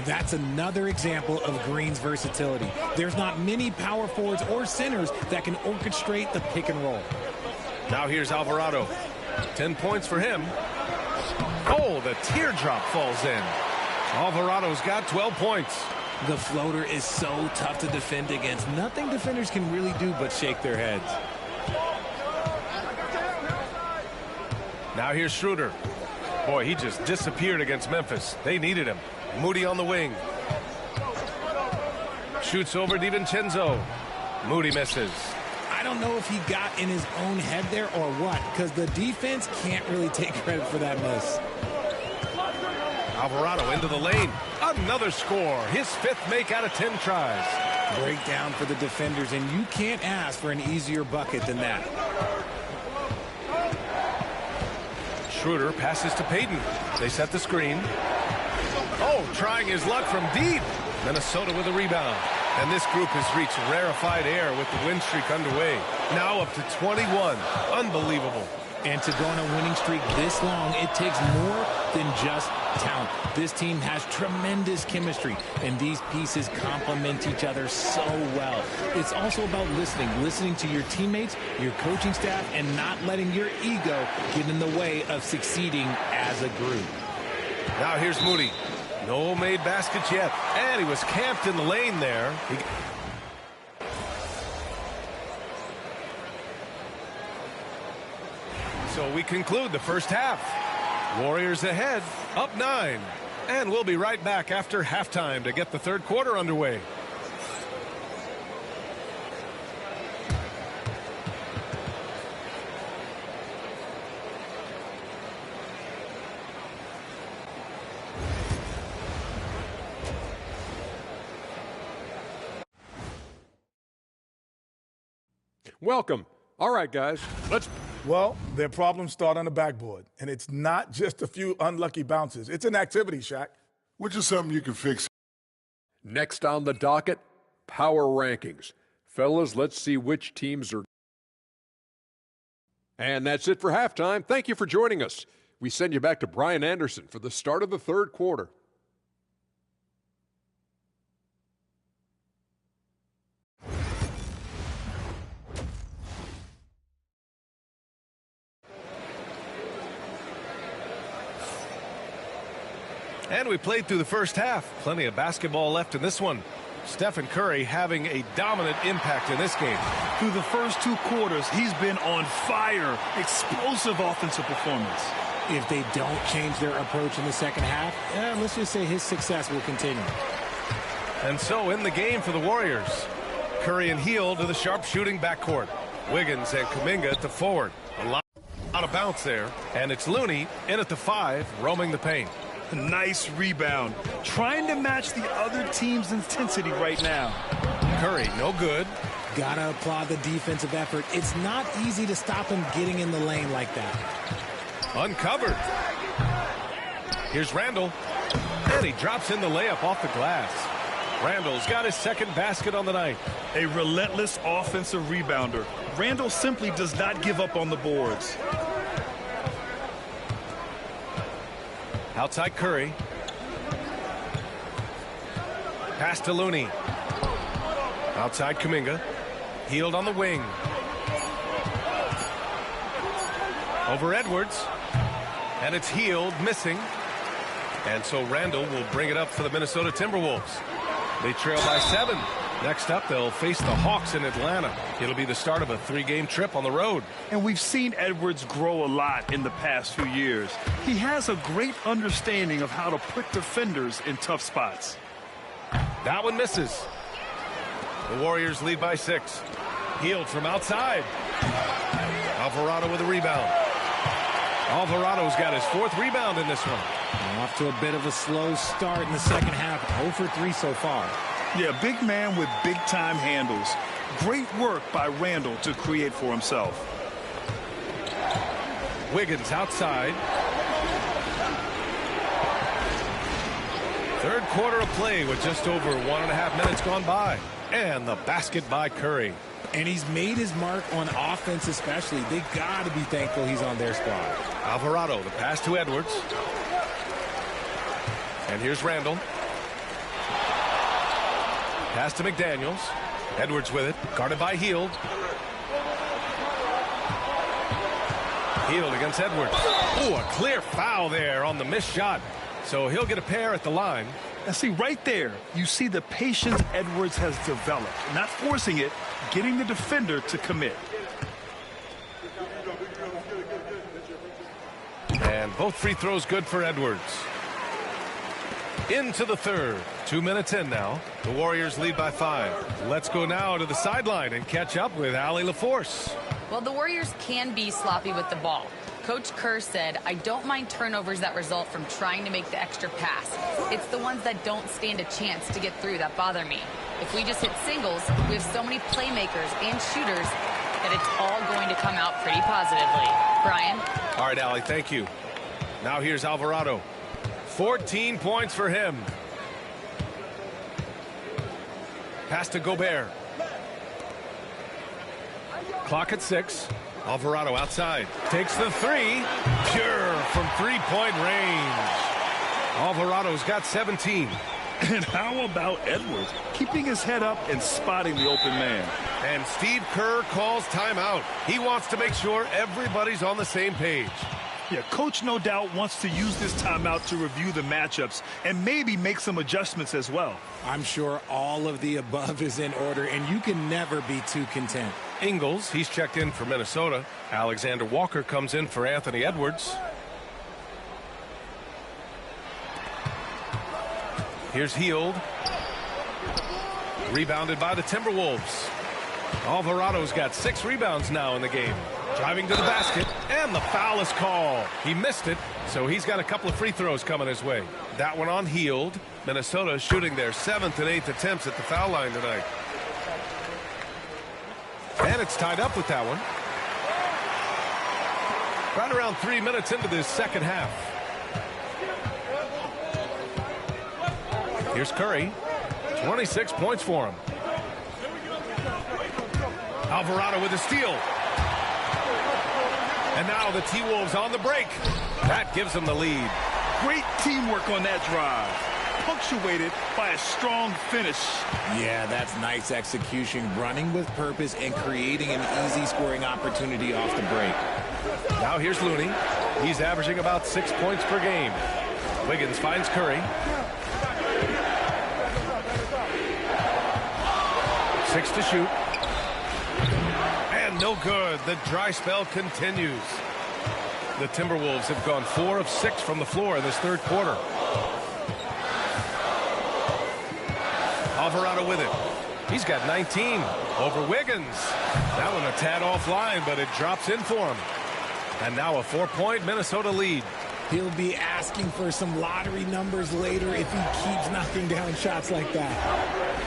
That's another example of Green's versatility. There's not many power forwards or centers that can orchestrate the pick and roll. Now here's Alvarado. 10 points for him. Oh, the teardrop falls in. Alvarado's got 12 points. The floater is so tough to defend against. Nothing defenders can really do but shake their heads. Now here's Schroeder. Boy, he just disappeared against Memphis. They needed him. Moody on the wing. Shoots over DiVincenzo. Moody misses. I don't know if he got in his own head there or what, because the defense can't really take credit for that miss. Alvarado into the lane. Another score. His 5th make out of 10 tries. Breakdown for the defenders, and you can't ask for an easier bucket than that. Schroeder passes to Payton. They set the screen. Oh, trying his luck from deep. Minnesota with a rebound. And this group has reached rarefied air with the win streak underway. Now up to 21. Unbelievable. And to go on a winning streak this long, it takes more than just talent. This team has tremendous chemistry, and these pieces complement each other so well. It's also about listening to your teammates, your coaching staff, and not letting your ego get in the way of succeeding as a group. Now here's Moody. No made baskets yet, and he was camped in the lane there. So we conclude the first half. Warriors ahead, up 9. And we'll be right back after halftime to get the third quarter underway. Welcome. All right, guys, let's... Well, their problems start on the backboard, and it's not just a few unlucky bounces. It's an activity, Shaq. Which is something you can fix. Next on the docket, power rankings. Fellas, let's see which teams are... And that's it for halftime. Thank you for joining us. We send you back to Brian Anderson for the start of the third quarter. And we played through the first half. Plenty of basketball left in this one. Stephen Curry having a dominant impact in this game. Through the first 2 quarters, he's been on fire. Explosive offensive performance. If they don't change their approach in the second half, let's just say his success will continue. And so in the game for the Warriors, Curry and Hield to the sharp-shooting backcourt. Wiggins and Kuminga at the forward. A lot of bounce there. And it's Looney in at the 5, roaming the paint. Nice rebound. Trying to match the other team's intensity right now. Curry, no good. Gotta applaud the defensive effort. It's not easy to stop him getting in the lane like that. Uncovered. Here's Randall. And he drops in the layup off the glass. Randall's got his second basket on the night. A relentless offensive rebounder. Randall simply does not give up on the boards. Outside Curry. Pass to Looney. Outside Kuminga. Hield on the wing. Over Edwards. And it's Hield missing. And so Randall will bring it up for the Minnesota Timberwolves. They trail by 7. Next up, they'll face the Hawks in Atlanta. It'll be the start of a 3-game trip on the road. And we've seen Edwards grow a lot in the past few years. He has a great understanding of how to put defenders in tough spots. That one misses. The Warriors lead by 6. Hield from outside. Alvarado with a rebound. Alvarado's got his 4th rebound in this one. Off to a bit of a slow start in the second half. 0 for 3 so far. Yeah, big man with big-time handles. Great work by Randall to create for himself. Wiggins outside. Third quarter of play with just over 1.5 minutes gone by. And the basket by Curry. And he's made his mark on offense especially. They got to be thankful he's on their squad. Alvarado, the pass to Edwards. And here's Randall. Pass to McDaniels. Edwards with it. Guarded by Hield. Hield against Edwards. Ooh, a clear foul there on the missed shot. So he'll get a pair at the line. And see, right there, you see the patience Edwards has developed. Not forcing it, getting the defender to commit. And both free throws good for Edwards. Into the third. 2 minutes in now. The Warriors lead by 5. Let's go now to the sideline and catch up with Allie LaForce. Well, the Warriors can be sloppy with the ball. Coach Kerr said, I don't mind turnovers that result from trying to make the extra pass. It's the ones that don't stand a chance to get through that bother me. If we just hit singles, we have so many playmakers and shooters that it's all going to come out pretty positively. Brian? All right, Allie, thank you. Now here's Alvarado. 14 points for him. Pass to Gobert. Clock at 6. Alvarado outside. Takes the 3. Pure from 3-point range. Alvarado's got 17. And how about Edwards? Keeping his head up and spotting the open man. And Steve Kerr calls timeout. He wants to make sure everybody's on the same page. Yeah, Coach no doubt wants to use this timeout to review the matchups and maybe make some adjustments as well. I'm sure all of the above is in order, and you can never be too content. Ingles, he's checked in for Minnesota. Alexander Walker comes in for Anthony Edwards. Here's Hield. Rebounded by the Timberwolves. Alvarado's got 6 rebounds now in the game. Driving to the basket, and the foul is called. He missed it, so he's got a couple of free throws coming his way. That one on Hield. Minnesota shooting their 7th and 8th attempts at the foul line tonight. And it's tied up with that one. Right around 3 minutes into this second half. Here's Curry. 26 points for him. Alvarado with a steal. And now the T-Wolves on the break. That gives them the lead. Great teamwork on that drive. Punctuated by a strong finish. Yeah, that's nice execution. Running with purpose and creating an easy scoring opportunity off the break. Now here's Looney. He's averaging about 6 points per game. Wiggins finds Curry. 6 to shoot. And no good. The dry spell continues. The Timberwolves have gone 4 of 6 from the floor in this third quarter. Alvarado with it. He's got 19 over Wiggins. That one a tad offline, but it drops in for him. And now a 4-point Minnesota lead. He'll be asking for some lottery numbers later if he keeps knocking down shots like that.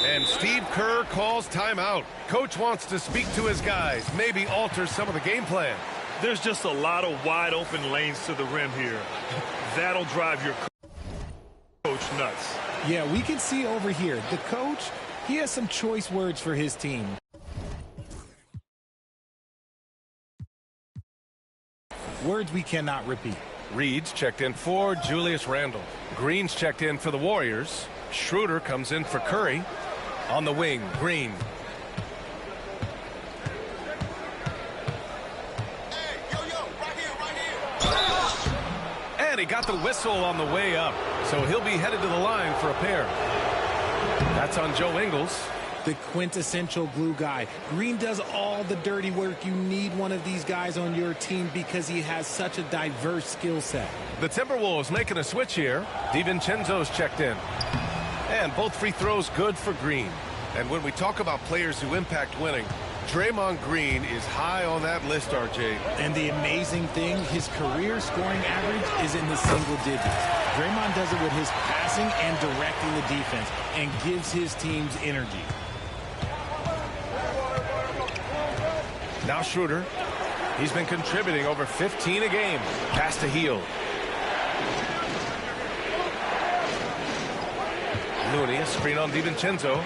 And Steve Kerr calls timeout. Coach wants to speak to his guys, maybe alter some of the game plan. There's just a lot of wide open lanes to the rim here. That'll drive your coach nuts. Yeah, we can see over here, the coach, he has some choice words for his team. Words we cannot repeat. Reed's checked in for Julius Randle. Green's checked in for the Warriors. Schroeder comes in for Curry. On the wing, Green. And he got the whistle on the way up, so he'll be headed to the line for a pair. That's on Joe Ingles. The quintessential glue guy. Green does all the dirty work. You need one of these guys on your team because he has such a diverse skill set. The Timberwolves making a switch here. DiVincenzo's checked in. And both free throws good for Green. And when we talk about players who impact winning, Draymond Green is high on that list, RJ. And the amazing thing, his career scoring average is in the single digits. Draymond does it with his passing and directing the defense and gives his teams energy. Now Schroeder. He's been contributing over 15 a game. Pass to Hield. Looney, a screen on DiVincenzo.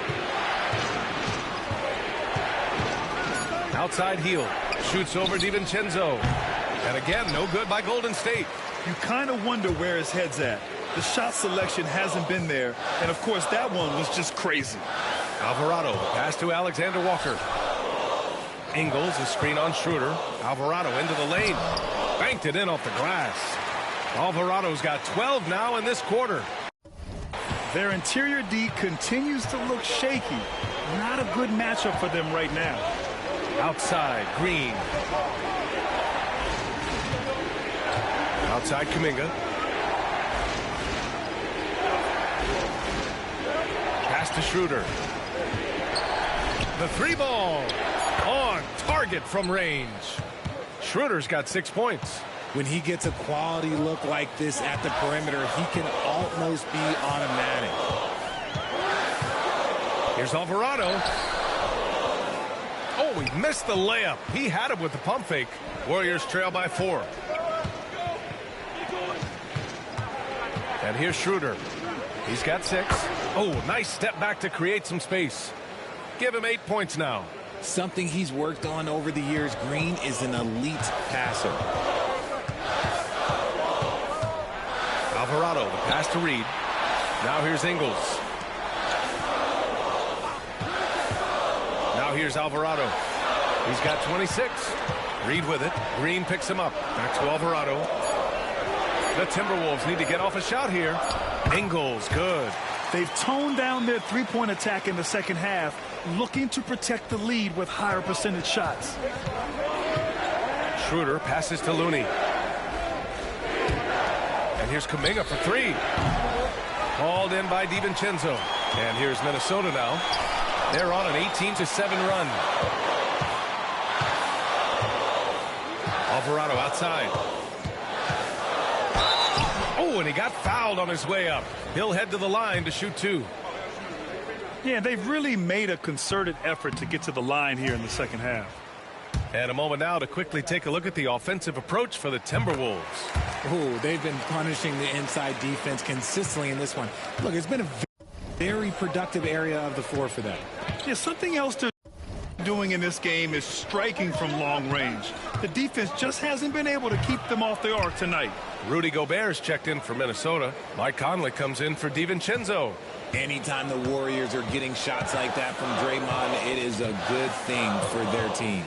Outside Hield. Shoots over DiVincenzo. And again, no good by Golden State. You kind of wonder where his head's at. The shot selection hasn't been there. And, of course, that one was just crazy. Alvarado. Pass to Alexander Walker. Ingles, a screen on Schroeder. Alvarado into the lane. Banked it in off the glass. Alvarado's got 12 now in this quarter. Their interior D continues to look shaky. Not a good matchup for them right now. Outside, Green. Outside, Kuminga. Pass to Schroeder. The 3 ball. On target from range. Schroeder's got 6 points. When he gets a quality look like this at the perimeter, he can almost be automatic. Here's Alvarado. Oh, he missed the layup. He had it with the pump fake. Warriors trail by 4. And here's Schroeder. He's got 6. Oh, nice step back to create some space. Give him 8 points now. Something he's worked on over the years. Green is an elite passer. Alvarado, the pass to Reed. Now here's Ingles. Now here's Alvarado. He's got 26. Reed with it. Green picks him up. Back to Alvarado. The Timberwolves need to get off a shot here. Ingles, good. They've toned down their three-point attack in the second half, looking to protect the lead with higher percentage shots. Schroeder passes to Looney. And here's Kuminga for 3. Hauled in by DiVincenzo. And here's Minnesota now. They're on an 18-7 run. Alvarado outside. Oh, and he got fouled on his way up. He'll head to the line to shoot 2. Yeah, they've really made a concerted effort to get to the line here in the second half. And a moment now to quickly take a look at the offensive approach for the Timberwolves. Oh, they've been punishing the inside defense consistently in this one. Look, it's been a very productive area of the floor for them. Yeah, something else they're doing in this game is striking from long range. The defense just hasn't been able to keep them off the arc tonight. Rudy Gobert's checked in for Minnesota. Mike Conley comes in for DiVincenzo. Anytime the Warriors are getting shots like that from Draymond, it is a good thing for their team.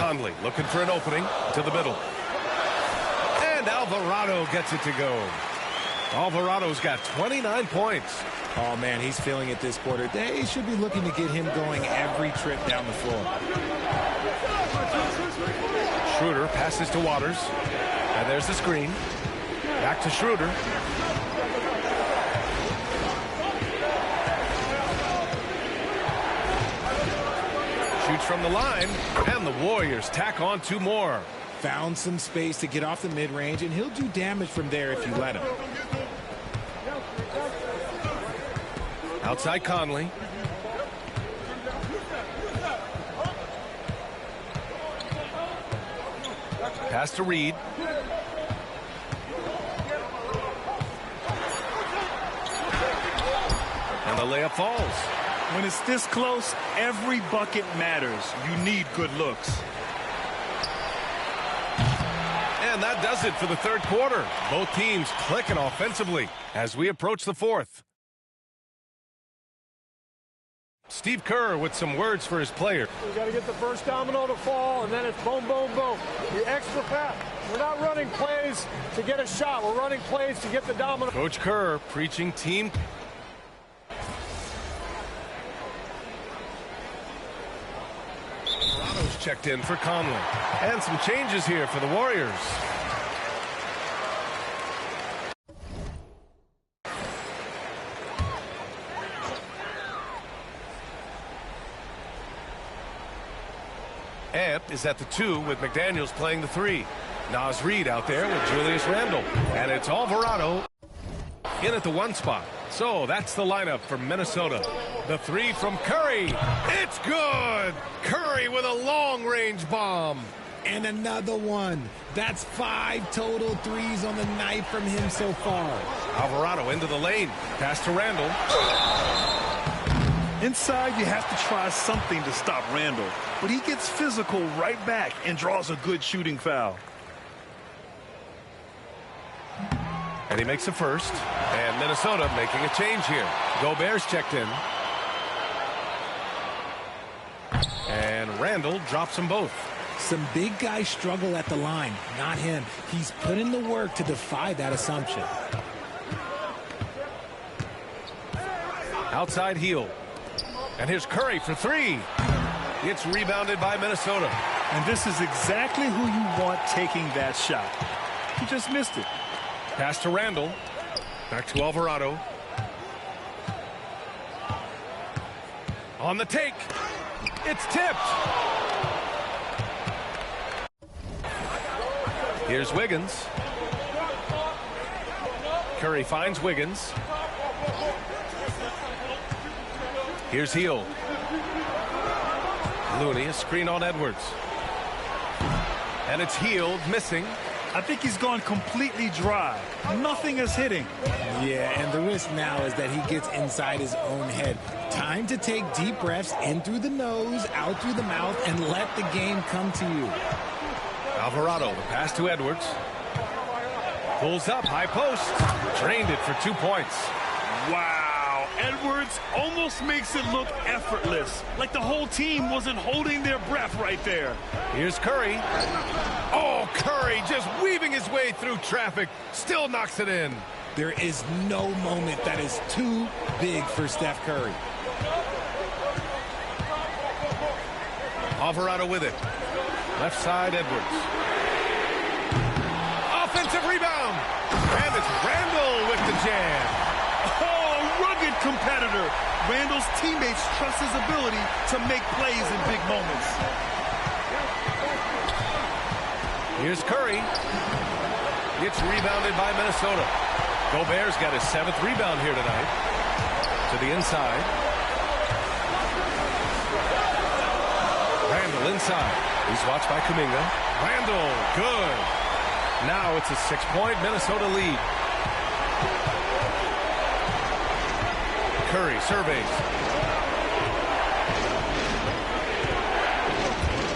Conley looking for an opening to the middle. And Alvarado gets it to go. Alvarado's got 29 points. Oh, man, he's feeling it this quarter. They should be looking to get him going every trip down the floor. Schroeder passes to Waters. And there's the screen. Back to Schroeder. Shoots from the line, and the Warriors tack on 2 more. Found some space to get off the mid-range, and he'll do damage from there if you let him. Outside Conley. Pass to Reed. And the layup falls. When it's this close, every bucket matters. You need good looks. And that does it for the third quarter. Both teams clicking offensively as we approach the fourth. Steve Kerr with some words for his player. We got to get the first domino to fall, and then it's boom, boom, boom. The extra pass. We're not running plays to get a shot. We're running plays to get the domino. Coach Kerr preaching team. Toronto's checked in for Conley. And some changes here for the Warriors. Ant is at the 2 with McDaniels playing the 3. Naz Reid out there with Julius Randle. And it's Alvarado in at the 1 spot. So that's the lineup for Minnesota. The 3 from Curry. It's good. Curry with a long-range bomb. And another one. That's 5 total threes on the night from him so far. Alvarado into the lane. Pass to Randle. Inside, you have to try something to stop Randle. But he gets physical right back and draws a good shooting foul. And he makes a first. And Minnesota making a change here. Gobert's checked in. And Randle drops them both. Some big guys struggle at the line. Not him. He's put in the work to defy that assumption. Outside heel. And here's Curry for 3. It's rebounded by Minnesota. And this is exactly who you want taking that shot. He just missed it. Pass to Randle. Back to Alvarado. On the take. It's tipped. Here's Wiggins. Curry finds Wiggins. Here's Hield. Looney, a screen on Edwards. And it's Hield missing. I think he's gone completely dry. Nothing is hitting. Yeah, and the risk now is that he gets inside his own head. Time to take deep breaths in through the nose, out through the mouth, and let the game come to you. Alvarado, the pass to Edwards. Pulls up, high post. Drained it for 2 points. Wow. Edwards almost makes it look effortless, like the whole team wasn't holding their breath right there. Here's Curry. Oh, Curry just weaving his way through traffic. Still knocks it in. There is no moment that is too big for Steph Curry. Alvarado with it. Left side, Edwards. Offensive rebound. And it's Randle with the jam. Rugged competitor. Randle's teammates trust his ability to make plays in big moments. Here's Curry. It's rebounded by Minnesota. Gobert's got his 7th rebound here tonight. To the inside. Randle inside. He's watched by Kuminga. Randle, good. Now it's a 6-point Minnesota lead. Curry surveys.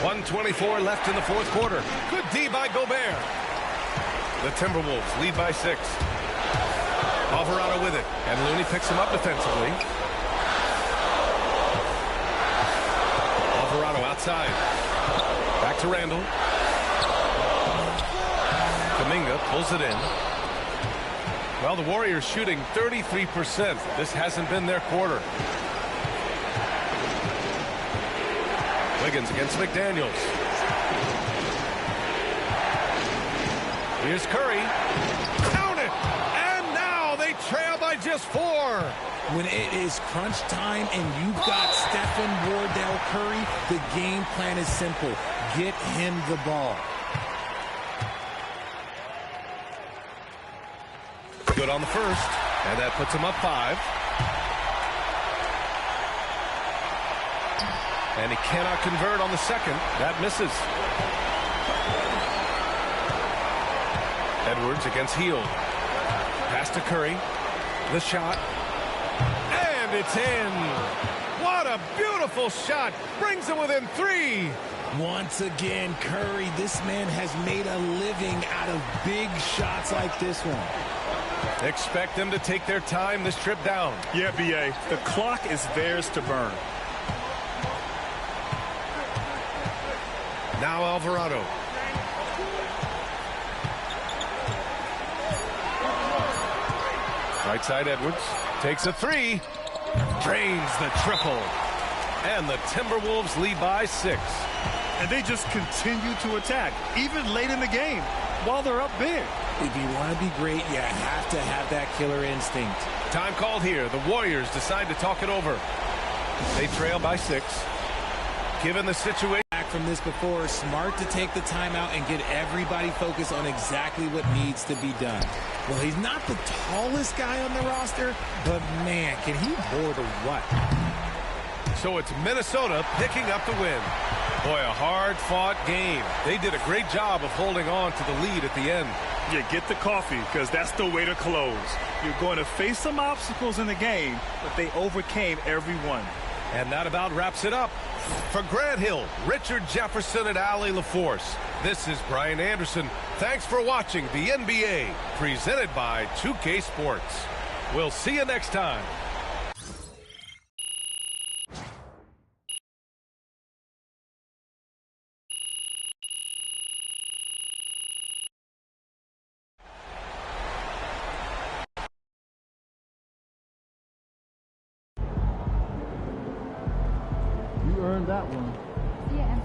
1:24 left in the fourth quarter. Good D by Gobert. The Timberwolves lead by 6. Alvarado with it. And Looney picks him up defensively. Alvarado outside. Back to Randall. Kuminga pulls it in. Well, the Warriors shooting 33%. This hasn't been their quarter. Wiggins against McDaniels. Here's Curry. Count it! And now they trail by just 4. When it is crunch time and you've got Stephen Wardell Curry, the game plan is simple. Get him the ball. Good on the first, and that puts him up 5. And he cannot convert on the second. That misses. Edwards against Hield. Pass to Curry. The shot. And it's in. What a beautiful shot. Brings him within 3. Once again, Curry, this man has made a living out of big shots like this one. Expect them to take their time this trip down. Yeah, B.A. The clock is theirs to burn. Now Alvarado. Right side Edwards. Takes a 3. Drains the triple. And the Timberwolves lead by 6. And they just continue to attack, even late in the game, while they're up big. If you want to be great, you have to have that killer instinct. Time called here. The Warriors decide to talk it over. They trail by 6. Given the situation. From this before, smart to take the timeout and get everybody focused on exactly what needs to be done. Well, he's not the tallest guy on the roster, but man, can he board or what? So it's Minnesota picking up the win. Boy, a hard-fought game. They did a great job of holding on to the lead at the end. Yeah, get the coffee, because that's the way to close. You're going to face some obstacles in the game, but they overcame every one. And that about wraps it up. For Grant Hill, Richard Jefferson, and Allie LaForce, this is Brian Anderson. Thanks for watching the NBA, presented by 2K Sports. We'll see you next time. You earned that one. Yeah,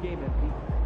2-game MVP.